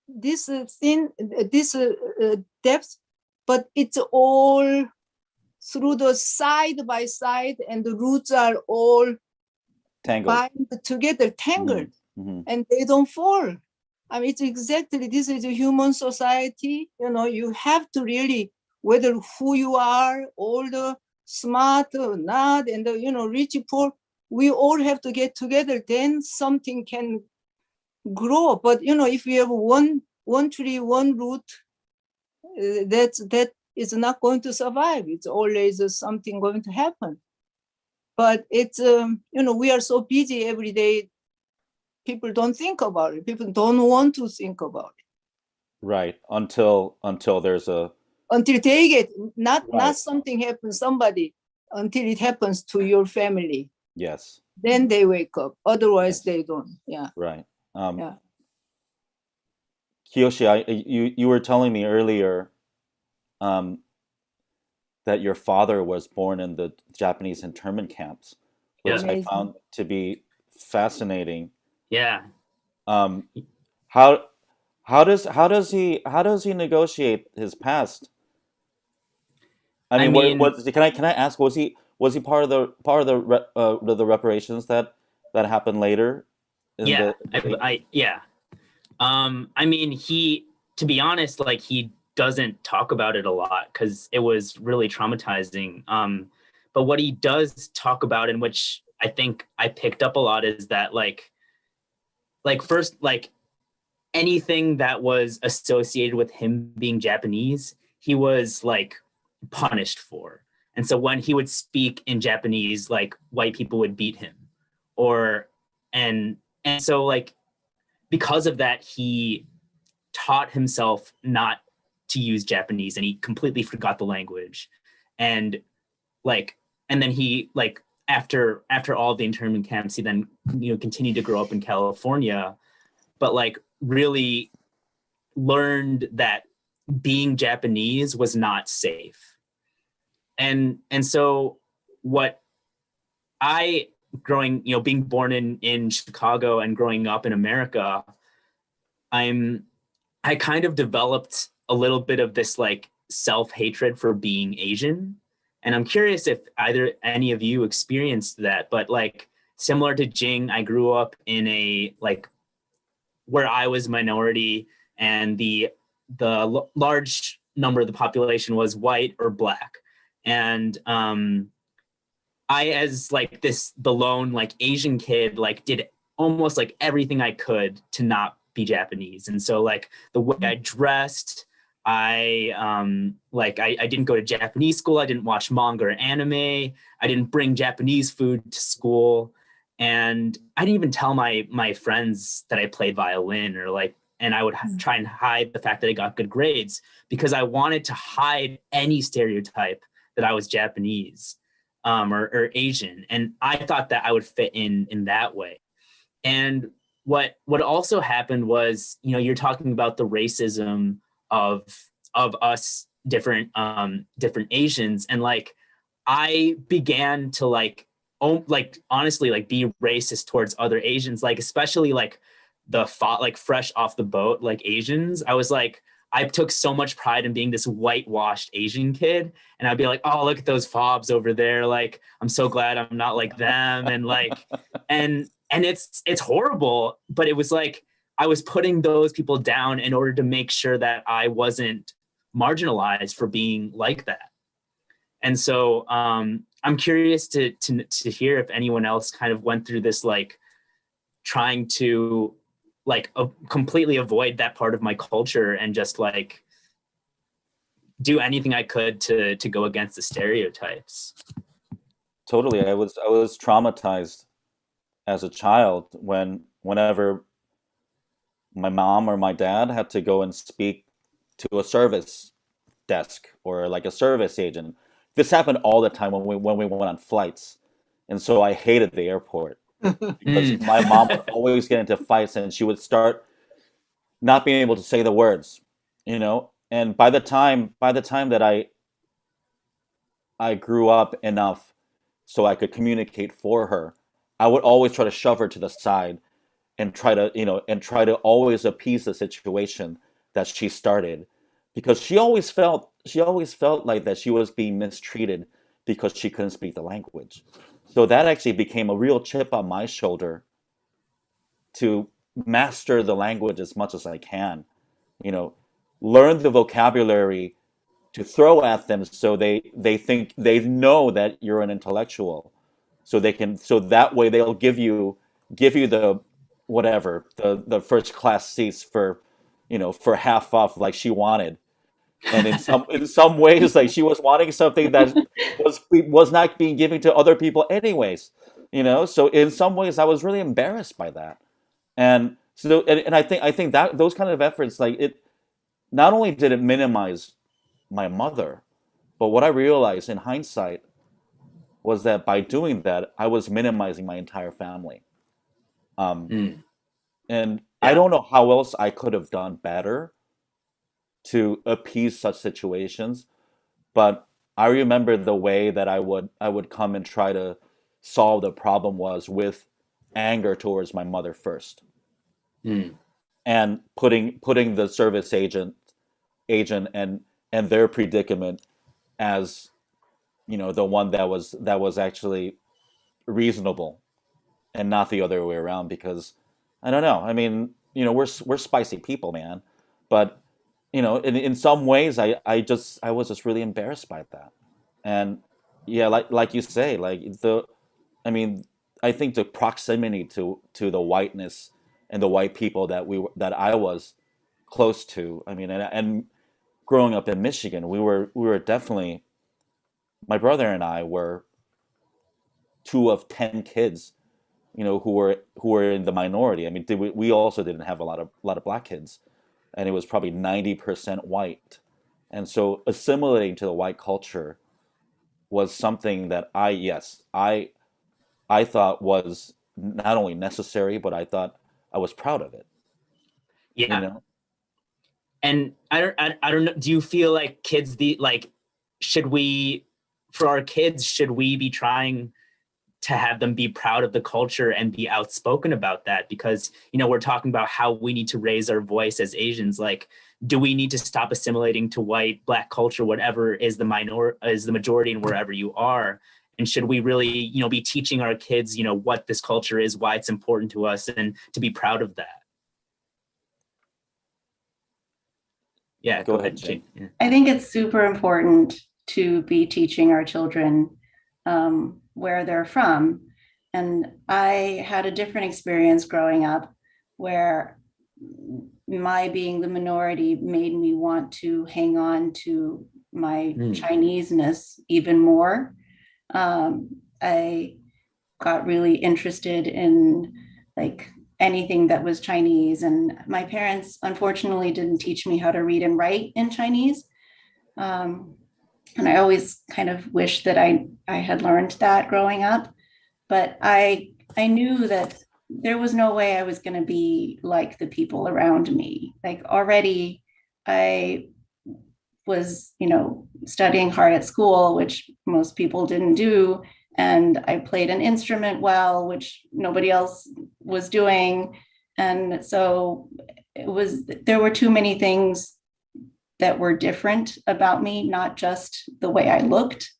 this thin, this depth, but it's all through the side by side, and the roots are all Tangled. together, tangled, and they don't fall. It's exactly, this is a human society. You have to really, whether who you are, older, smart, or not, and rich, poor, we all have to get together. Then something can grow. But if we have one tree, one root, that is not going to survive. It's always something going to happen. But it's we are so busy every day. People don't think about it. People don't want to think about it. Right. Until there's until they get not right. Something happens, somebody, until it happens to your family. Yes. Then they wake up. Otherwise, they don't. Yeah. Right. Yeah. Kiyoshi, you were telling me earlier that your father was born in the Japanese internment camps, which I found to be fascinating. Yeah. How does he negotiate his past? Can I ask, was he part of the reparations that that happened later in Yeah, the game? yeah. I mean, to be honest, like he doesn't talk about it a lot because it was really traumatizing. But what he does talk about, and which I think I picked up a lot, is that first, like anything that was associated with him being Japanese, he was like punished for. And so when he would speak in Japanese, like white people would beat him, or and and so like because of that, he taught himself not to use Japanese, and he completely forgot the language. And like, and then he like after all the internment camps, he then continued to grow up in California, but like really learned that being Japanese was not safe. And so what I growing, being born in Chicago and growing up in America, I kind of developed a little bit of this like self-hatred for being Asian. And I'm curious if either any of you experienced that, but like similar to Jing, I grew up in a like where I was minority, and the large number of the population was white or black. And I, as like the lone like Asian kid, like did almost like everything I could to not be Japanese. And so like the way I dressed, I didn't go to Japanese school. I didn't watch manga or anime. I didn't bring Japanese food to school. And I didn't even tell my friends that I played violin, or like, and I would try and hide the fact that I got good grades because I wanted to hide any stereotype that I was Japanese, or Asian. And I thought that I would fit in that way. And what also happened was, you're talking about the racism of us different Asians, and like I began to like honestly like be racist towards other Asians, like especially like like fresh off the boat like Asians. I took so much pride in being this whitewashed Asian kid, and I'd be like, oh, look at those fobs over there, like I'm so glad I'm not like them. And like and it's horrible, but it was like I was putting those people down in order to make sure that I wasn't marginalized for being like that. And so I'm curious to hear if anyone else kind of went through this, like trying to like completely avoid that part of my culture and just like do anything I could to go against the stereotypes. Totally. I was traumatized as a child whenever my mom or my dad had to go and speak to a service desk or like a service agent. This happened all the time when we went on flights. And so I hated the airport because Mm. my mom would always get into fights and she would start not being able to say the words, And by the time that I grew up enough so I could communicate for her, I would always try to shove her to the side and try to always appease the situation that she started, because she always felt like that she was being mistreated because she couldn't speak the language. So that actually became a real chip on my shoulder to master the language as much as I can. You know, learn the vocabulary to throw at them so they think they know that you're an intellectual, so that way they'll give you the whatever the first class seats for half off like she wanted. And in some ways, like she was wanting something that was not being given to other people anyways. So in some ways I was really embarrassed by that. And I think that those kind of efforts, like, it not only did it minimize my mother, but what I realized in hindsight was that by doing that, I was minimizing my entire family. Um, Mm. and I Yeah. don't know how else I could have done better to appease such situations, but I remember the way that I would come and try to solve the problem was with anger towards my mother first, Mm. and putting the service agent and their predicament as the one that was actually reasonable. and not the other way around, because I don't know. I mean, you know, we're spicy people, man. But you know, in some ways, I was just really embarrassed by that. And yeah, like you say, like the I mean, I think the proximity to the whiteness and the white people that I was close to. I mean, and growing up in Michigan, we were definitely, my brother and I were two of 10 kids, you know, who were in the minority. I mean, we also didn't have a lot of black kids, and it was probably 90% white. And so assimilating to the white culture was something that I thought was not only necessary, but I thought I was proud of it. You Yeah. know, And I don't know, do you feel like kids, should we, for our kids, should we be trying to have them be proud of the culture and be outspoken about that? Because, you know, we're talking about how we need to raise our voice as Asians. Like, do we need to stop assimilating to white, black culture, whatever is the majority and wherever you are? And should we really, you know, be teaching our kids, you know, what this culture is, why it's important to us, and to be proud of that? Yeah, go go ahead, ahead, Jane. Jane. Yeah. I think it's super important to be teaching our children where they're from. And I had a different experience growing up where my being the minority made me want to hang on to my Chineseness even more. I got really interested in like anything that was Chinese. And my parents, unfortunately, didn't teach me how to read and write in Chinese. And I always kind of wish that I had learned that growing up. But I knew that there was no way I was going to be like the people around me. Like already I was, you know, studying hard at school, which most people didn't do. And I played an instrument well, which nobody else was doing. And so there were too many things that were different about me, not just the way I looked,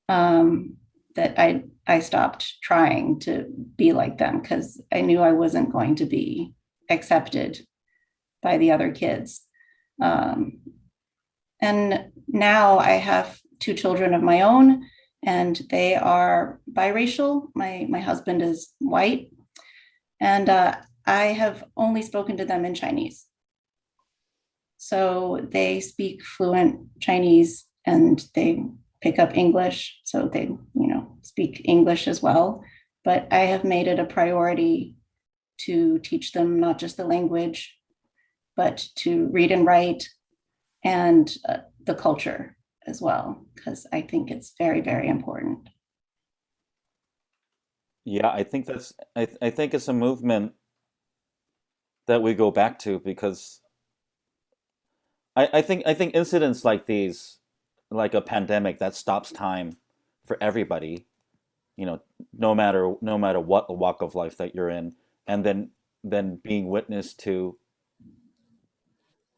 that I stopped trying to be like them because I knew I wasn't going to be accepted by the other kids. And now I have two children of my own, and they are biracial. My husband is white, and I have only spoken to them in Chinese. So they speak fluent Chinese and they pick up English. So they, you know, speak English as well. But I have made it a priority to teach them not just the language, but to read and write and the culture as well, because I think it's very, very important. Yeah, I think it's a movement that we go back to, because I think incidents like these, like a pandemic that stops time for everybody, you know, no matter what walk of life that you're in, and then being witness to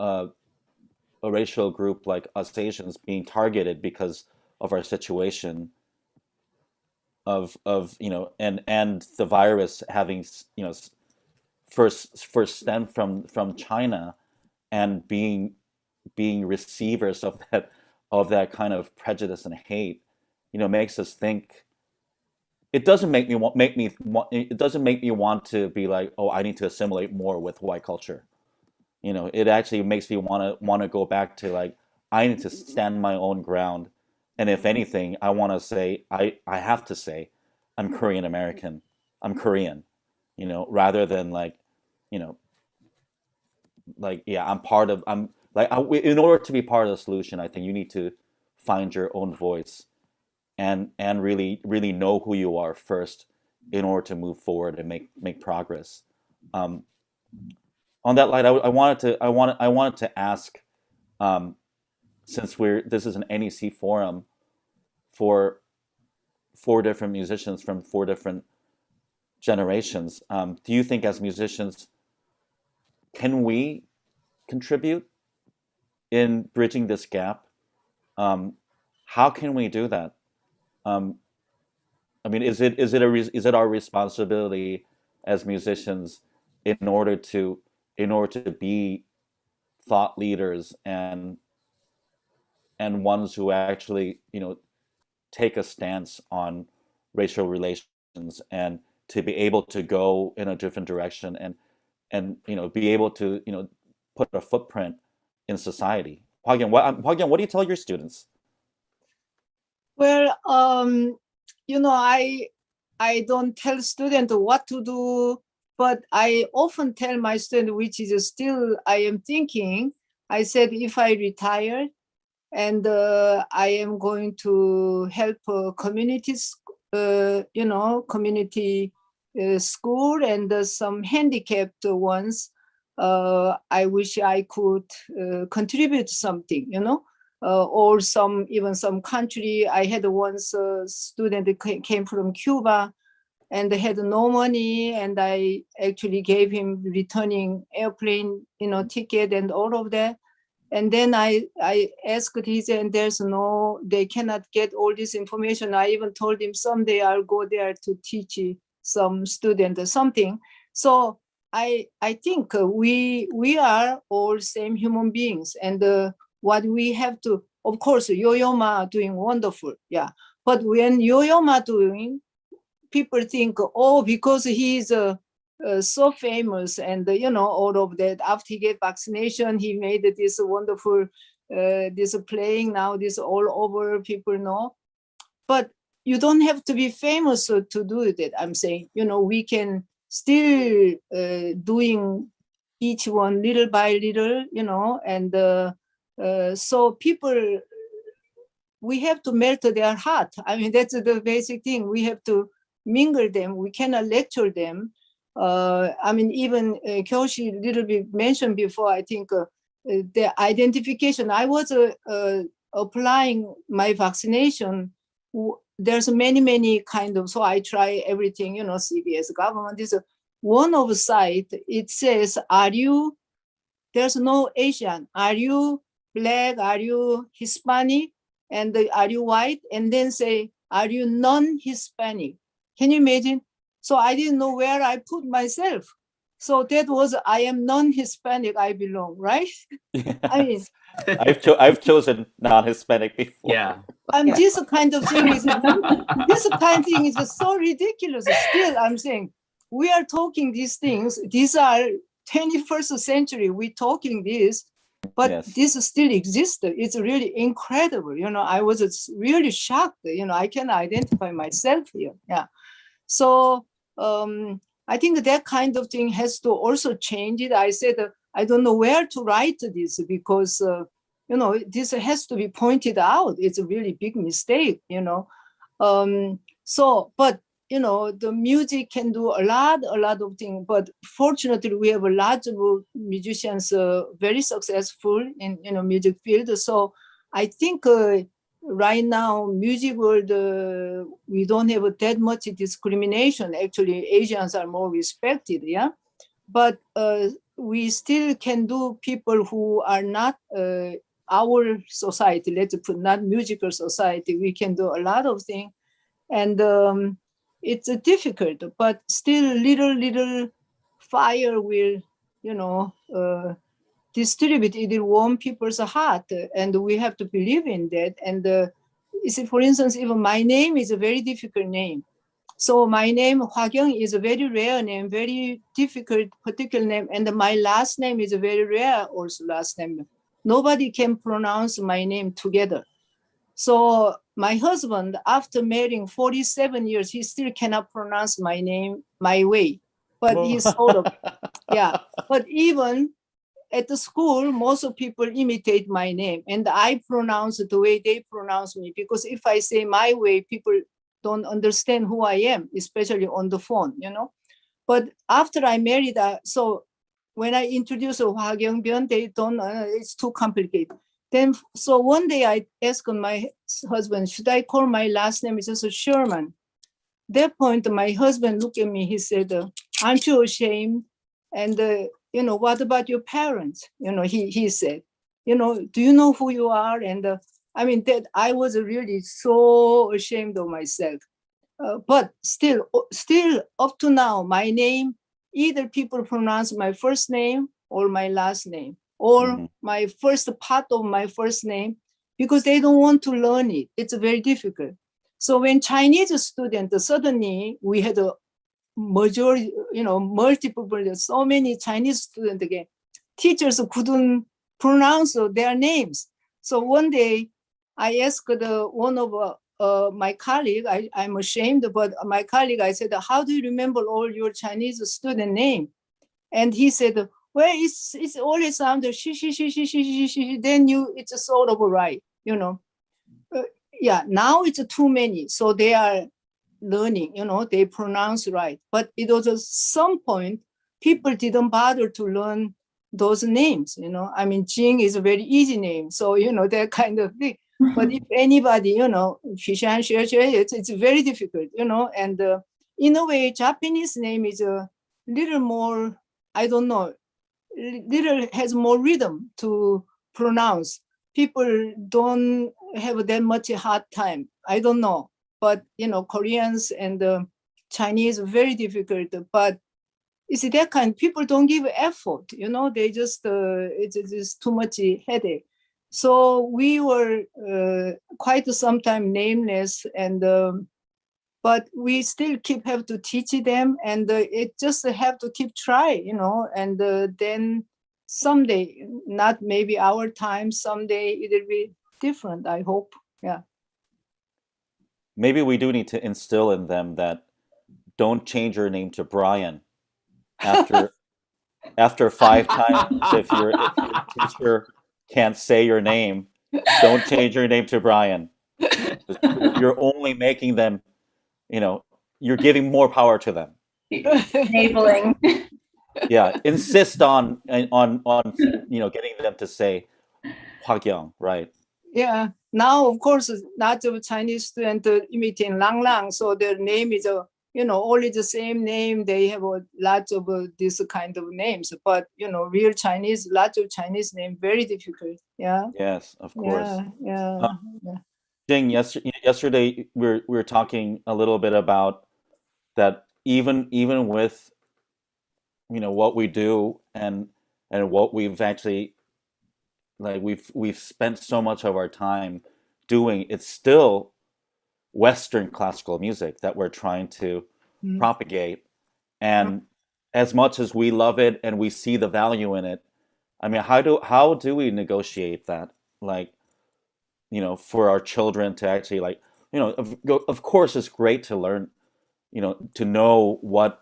uh, a racial group like us Asians being targeted because of our situation of you know, and the virus having, you know, first stemmed from China, and being receivers of that kind of prejudice and hate, you know, makes us think. It doesn't it doesn't make me want to be like, oh, I need to assimilate more with white culture. You know, it actually makes me want to go back to like, I need to stand my own ground, and if anything, I want to say, I have to say, I'm Korean American, I'm Korean, you know, rather than like, you know, like, yeah, I'm like, in order to be part of the solution, I think you need to find your own voice, and really know who you are first, in order to move forward and make progress. Um, on that light, I wanted to ask, um, since this is an NEC forum for four different musicians from four different generations, do you think as musicians, can we contribute in bridging this gap? Um, how can we do that? Um, I mean, is it our responsibility as musicians in order to be thought leaders and ones who actually, take a stance on racial relations, and to be able to go in a different direction, and be able to put a footprint in society? Hwagyeong, what do you tell your students? Well, I don't tell students what to do, but I often tell my student, which is still I am thinking. I said, if I retire and I am going to help communities, community school and some handicapped ones, I wish I could contribute something, or even some country. I had once a student that came from Cuba and they had no money, and I actually gave him returning airplane, ticket and all of that. And then I asked his, and they cannot get all this information. I even told him someday I'll go there to teach some student or something. So I think we are all same human beings, and what we have to, of course, Yo-Yo Ma doing wonderful, yeah. But when Yo-Yo Ma doing, people think, oh, because he's so famous, and all of that. After he get vaccination, he made this wonderful, this playing now, this all over, people know. But you don't have to be famous to do it. I'm saying, we can still doing each one little by little, and so people, we have to melt their heart. I mean, that's the basic thing. We have to mingle them. We cannot lecture them. I mean, even Kyoshi little bit mentioned before, I think the identification. I was applying my vaccination. There's many kind of, so I try everything, CBS government is one of the site. It says, there's no Asian. Are you Black? Are you Hispanic? And are you white? And then say, are you non-Hispanic? Can you imagine? So I didn't know where I put myself. So that was, I am non-Hispanic, I belong, right? Yes. I mean, I've chosen non-Hispanic before. Yeah. and Yeah. this kind of thing is so ridiculous. Still, I'm saying, we are talking these things. These are 21st century. We're talking this, but Yes. this still exists. It's really incredible. I was really shocked. I can identify myself here. Yeah. So I think that kind of thing has to also change it. I said, I don't know where to write this, because this has to be pointed out. It's a really big mistake, but the music can do a lot of things. But fortunately, we have a lot of musicians very successful in music field. So I think right now, music world, we don't have that much discrimination. Actually, Asians are more respected, yeah. But we still can do people who are not our society, let's put not musical society. We can do a lot of things, and it's difficult, but still little fire will, distribute, it will warm people's heart, and we have to believe in that. And you see, for instance, even my name is a very difficult name. So my name, Hwagyeong, is a very rare name, very difficult, particular name. And my last name is a very rare also last name. Nobody can pronounce my name together. So my husband, after marrying 47 years, he still cannot pronounce my name my way. But he's sort of, yeah. But even at the school, most of people imitate my name, and I pronounce it the way they pronounce me, because if I say my way, people don't understand who I am, especially on the phone, But after I married, so when I introduce Hwagyeong, they don't, it's too complicated. Then, so one day I asked my husband, should I call my last name? It's just Sherman. That point, my husband looked at me, he said, aren't you ashamed? And, what about your parents? He said, do you know who you are? And I mean, that I was really so ashamed of myself. but still up to now, my name, either people pronounce my first name or my last name, or my first part of my first name, because they don't want to learn it. It's very difficult. So when Chinese students, suddenly we had a majority, multiple, so many Chinese students again, teachers couldn't pronounce their names. So one day I asked one of my colleague, I'm ashamed, but my colleague, I said, how do you remember all your Chinese student name? And he said, well, it's always sound she, then it's sort of right, yeah, now it's too many. So they are learning, they pronounce right. But it was at some point, people didn't bother to learn those names, I mean, Jing is a very easy name. So, that kind of thing. But if anybody, it's very difficult, and in a way, Japanese name is a little more, I don't know, little has more rhythm to pronounce. People don't have that much hard time. I don't know, but Koreans and Chinese very difficult. But you see that kind, people don't give effort. They just it's too much headache. So we were quite some time nameless, and but we still have to teach them, and it just have to keep trying, and then someday, not maybe our time, someday it'll be different, I hope. Yeah. Maybe we do need to instill in them that don't change your name to Brian after 5 times. If your teacher can't say your name, don't change your name to Brian. You're only making them, you're giving more power to them. Enabling. Yeah, insist on getting them to say Hwagyong, right? Yeah. Now, of course, lots of Chinese students imitating Lang Lang, so their name is only the same name. They have lots of this kind of names, but real Chinese, lots of Chinese name, very difficult. Yeah. Yes, of course. Yeah. Jing, yesterday we were talking a little bit about that. Even with what we do and what we've actually, like, we've spent so much of our time doing, it's still Western classical music that we're trying to propagate. And as much as we love it and we see the value in it, I mean, how do we negotiate that, like, for our children to actually, like, of course it's great to learn, to know what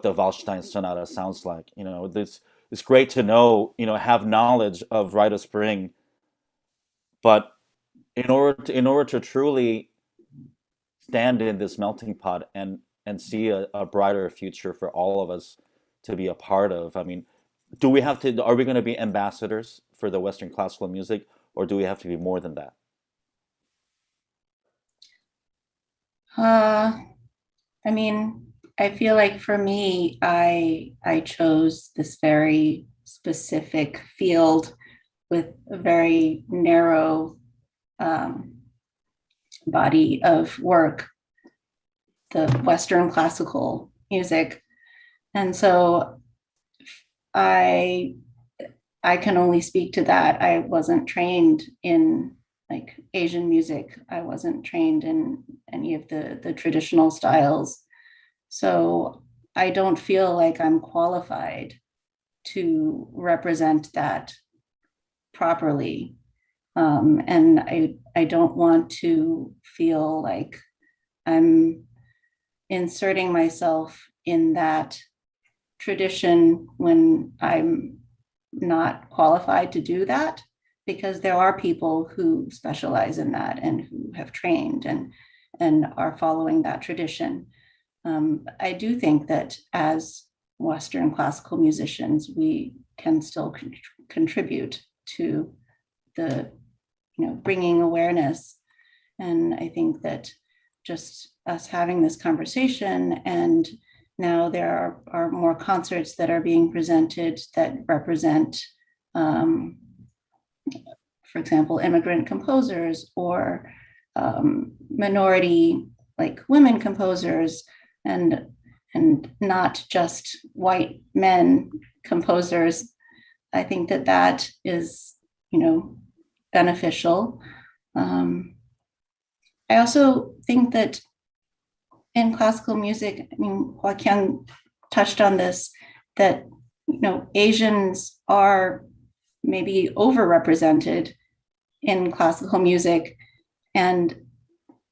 the Waldstein Sonata sounds like. It's great to know, have knowledge of Rite of Spring, but in order to truly stand in this melting pot and see a brighter future for all of us to be a part of, I mean, are we going to be ambassadors for the Western classical music, or do we have to be more than that? I mean, I feel like for me, I chose this very specific field with a very narrow body of work, the Western classical music. And so I can only speak to that. I wasn't trained in like Asian music. I wasn't trained in any of the traditional styles. So I don't feel like I'm qualified to represent that properly. And I don't want to feel like I'm inserting myself in that tradition when I'm not qualified to do that, because there are people who specialize in that and who have trained and are following that tradition. I do think that as Western classical musicians, we can still contribute to the, bringing awareness. And I think that just us having this conversation, and now there are more concerts that are being presented that represent, for example, immigrant composers or minority like women composers and not just white men composers. I think that that is, beneficial. I also think that in classical music, I mean, Joaquin touched on this, that, Asians are maybe overrepresented in classical music. And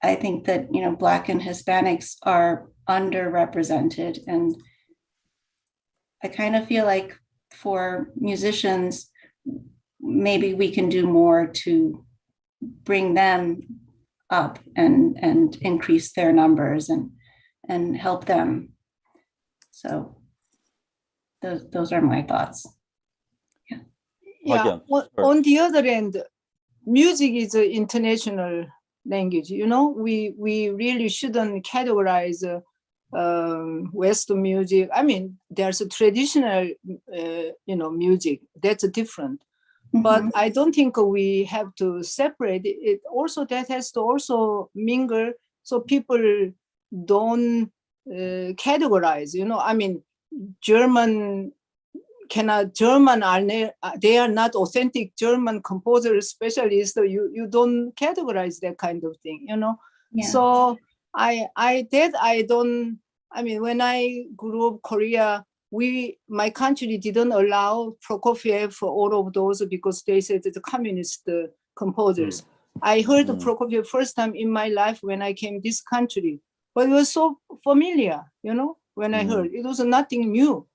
I think that, Black and Hispanics are underrepresented. And I kind of feel like for musicians, maybe we can do more to bring them up and increase their numbers and help them. So those are my thoughts. Yeah. Again, On the other hand, music is an international language. We really shouldn't categorize Western music. I mean, there's a traditional, music that's different. But I don't think we have to separate it. Also, that has to also mingle so people don't categorize. I mean, German they are not authentic German composers, specialists. So you don't categorize that kind of thing. Yeah. So I mean, when I grew up Korea, my country didn't allow Prokofiev for all of those because they said it's communist composers. I heard Prokofiev first time in my life when I came this country, but it was so familiar, when I heard it was nothing new,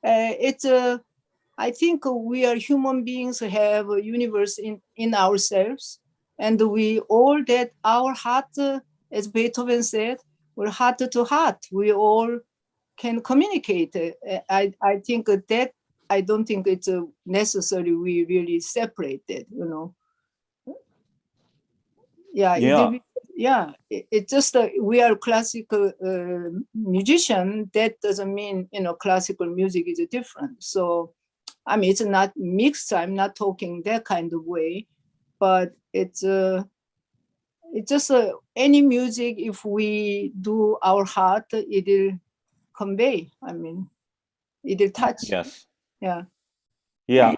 I think we are human beings, have a universe in ourselves, and we all that our heart, as Beethoven said, we're heart to heart. We all can communicate. I think that I don't think it's necessary we really separate it, It's just we are classical musician. That doesn't mean classical music is different. So I mean, it's not mixed. I'm not talking that kind of way, but it's just any music. If we do our heart, it'll convey. I mean, it'll touch. yes. Yeah. Yeah.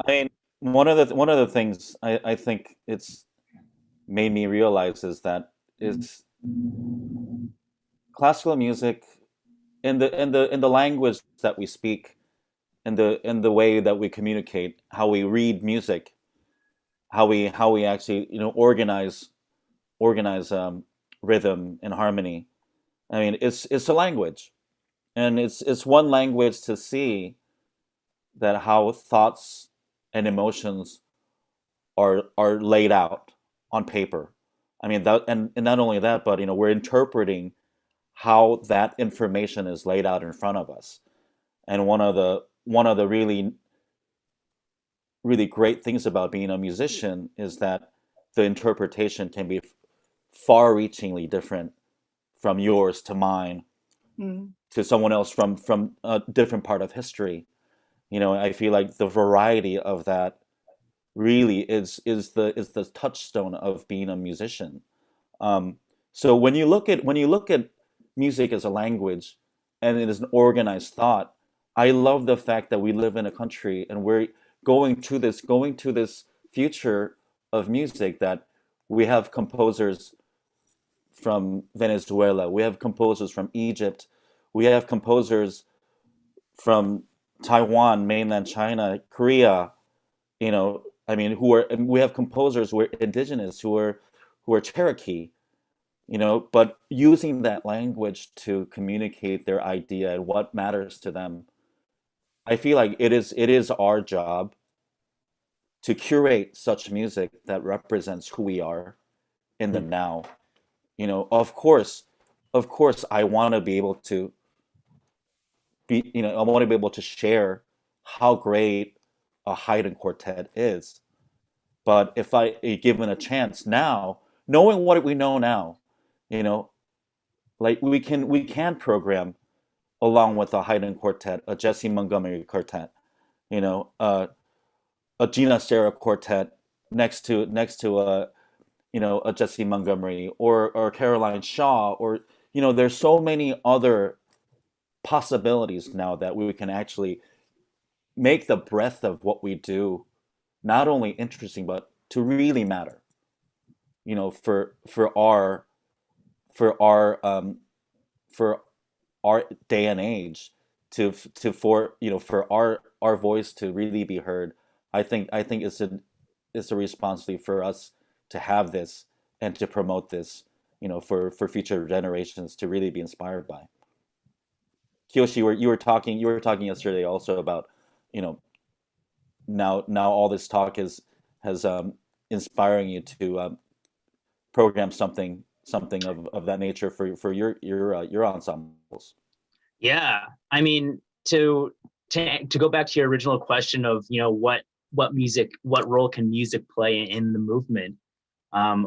I mean, one of the things I think it's made me realize is that it's classical music in the language that we speak, in the way that we communicate, how we read music, how we actually organize rhythm and harmony. I mean, it's a language, and it's one language to see that how thoughts and emotions are laid out on paper. I mean, that and not only that, but we're interpreting how that information is laid out in front of us. And one of the really really great things about being a musician is that the interpretation can be far-reachingly different from yours to mine to someone else from a different part of history. I feel like the variety of that really is the touchstone of being a musician. So when you look at music as a language and it is an organized thought, I love the fact that we live in a country and we're going to this future of music, that we have composers from Venezuela, we have composers from Egypt, we have composers from Taiwan, mainland China, Korea, I mean, we have composers who are indigenous, who are Cherokee, but using that language to communicate their idea and what matters to them. I feel like it is our job to curate such music that represents who we are in the now. Of course, I want to be able to I want to be able to share how great a Haydn quartet is. But if I given a chance now, knowing what we know now, like we can program along with a Haydn quartet, a Jesse Montgomery quartet, a Gina Serra quartet next to a Jesse Montgomery or Caroline Shaw, or there's so many other possibilities now that we can actually make the breadth of what we do not only interesting but to really matter, for for our day and age, for our voice to really be heard. I think it's a responsibility for us to have this and to promote this, for future generations to really be inspired by. Kiyoshi, you were talking yesterday also about, you know now all this talk has inspiring you to program something of that nature for your ensembles. Yeah, I mean, to go back to your original question of, what role can music play in the movement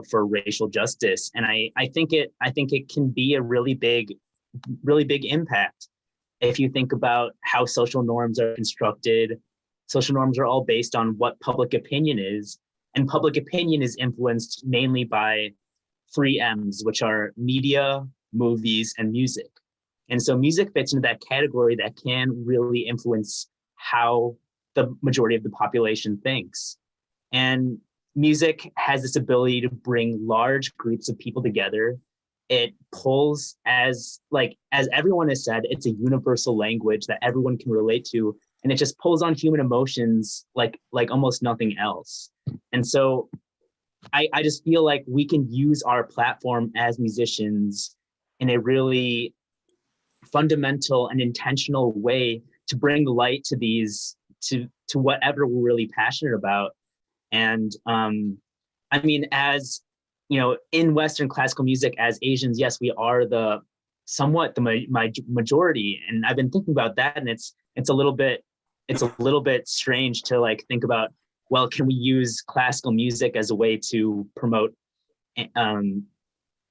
for racial justice, and I think it can be a really big impact. If you think about how social norms are constructed, social norms are all based on what public opinion is, and public opinion is influenced mainly by three M's, which are media, movies, and music. And so music fits into that category that can really influence how the majority of the population thinks. And music has this ability to bring large groups of people together. It pulls, as everyone has said, it's a universal language that everyone can relate to, and it just pulls on human emotions like almost nothing else. And so I just feel like we can use our platform as musicians in a really fundamental and intentional way to bring light to these, to whatever we're really passionate about. And I mean, as in Western classical music, as Asians, yes, we are somewhat the majority. And I've been thinking about that, and it's a little bit strange to think about, well, can we use classical music as a way to promote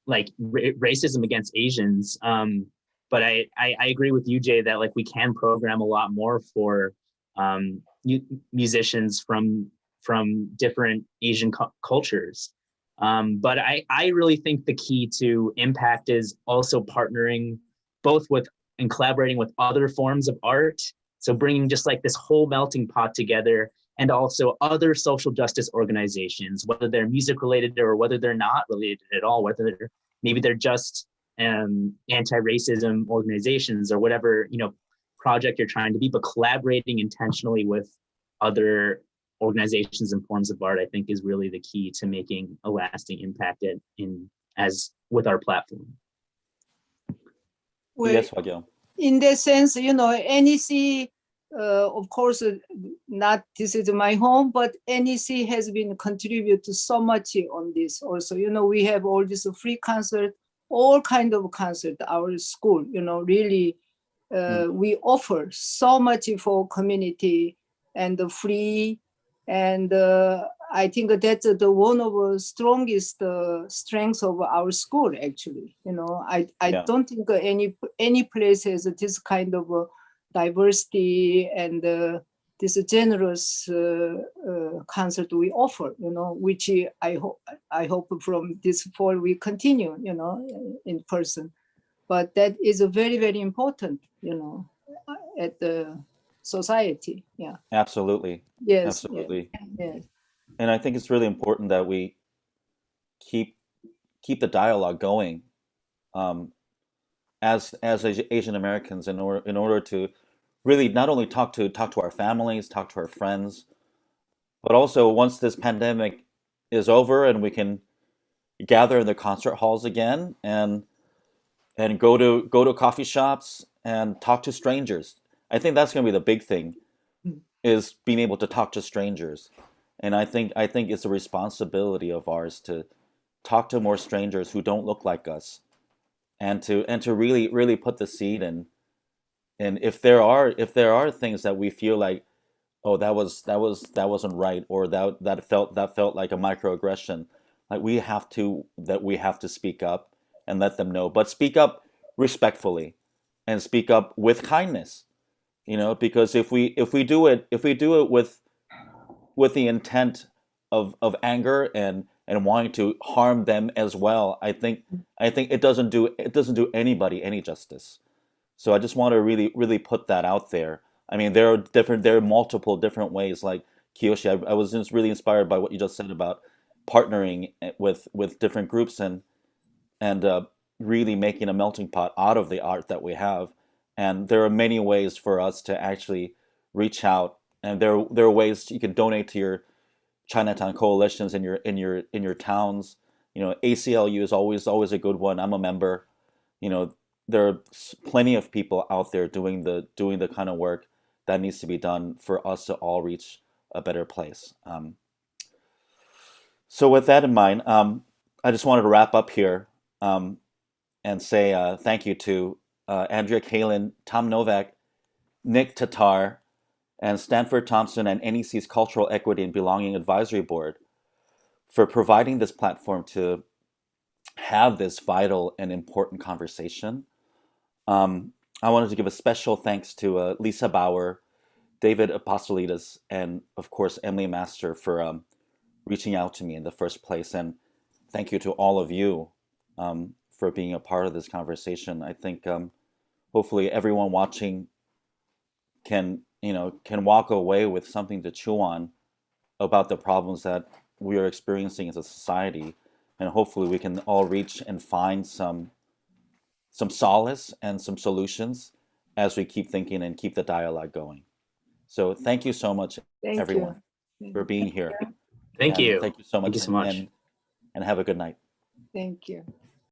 racism against Asians? But I agree with you, Jay, that we can program a lot more for musicians from different Asian cultures. But I really think the key to impact is also partnering both with and collaborating with other forms of art. So bringing just this whole melting pot together, and also other social justice organizations, whether they're music related or whether they're not related at all, whether maybe they're just anti-racism organizations or whatever project you're trying to be, but collaborating intentionally with other organizations and forms of art, I think, is really the key to making a lasting impact with our platform. Well, Yes, Hwagyo. in that sense, NEC, of course, not this is my home, but NEC has been contributed so much on this also. We have all this free concert, all kind of concert, our school, really, we offer so much for community and free. And I think that's the one of the strongest strengths of our school, actually. I don't think any place has this kind of diversity and this generous concert we offer, which I hope from this fall we continue, in person. But that is a very, very important, at the society. Yeah. Absolutely. Yes. Absolutely. Yes. And I think it's really important that we keep the dialogue going, as Asian Americans, in order to really not only talk to our families, talk to our friends, but also once this pandemic is over and we can gather in the concert halls again and go to coffee shops and talk to strangers. I think that's going to be the big thing, is being able to talk to strangers. And I think it's a responsibility of ours to talk to more strangers who don't look like us, and to really put the seed in. And if there are things that we feel like, oh, that wasn't right, or that felt like a microaggression, we have to speak up and let them know, but speak up respectfully and speak up with kindness, because if we do it with the intent of anger and and wanting to harm them as well, I think it doesn't do anybody any justice. So I just want to really put that out there. I mean, there are multiple different ways. Like Kiyoshi, I was just really inspired by what you just said about partnering with different groups and really making a melting pot out of the art that we have. And there are many ways for us to actually reach out. And there are ways you can donate to your Chinatown coalitions in your towns. You know, ACLU is always a good one. I'm a member. You know, there are plenty of people out there doing the kind of work that needs to be done for us to all reach a better place. So with that in mind, I just wanted to wrap up here and say thank you to Andrea Kalin, Tom Novak, Nick Tatar, and Stanford Thompson and NEC's Cultural Equity and Belonging Advisory Board for providing this platform to have this vital and important conversation. I wanted to give a special thanks to Lisa Bauer, David Apostolides, and of course Emily Master for reaching out to me in the first place. And thank you to all of you for being a part of this conversation. I think hopefully everyone watching can walk away with something to chew on about the problems that we are experiencing as a society, and hopefully we can all reach and find some solace and some solutions as we keep thinking and keep the dialogue going. So thank you so much, everyone, for being here. Thank you. Thank you so much. Thank you so much. And have a good night. Thank you.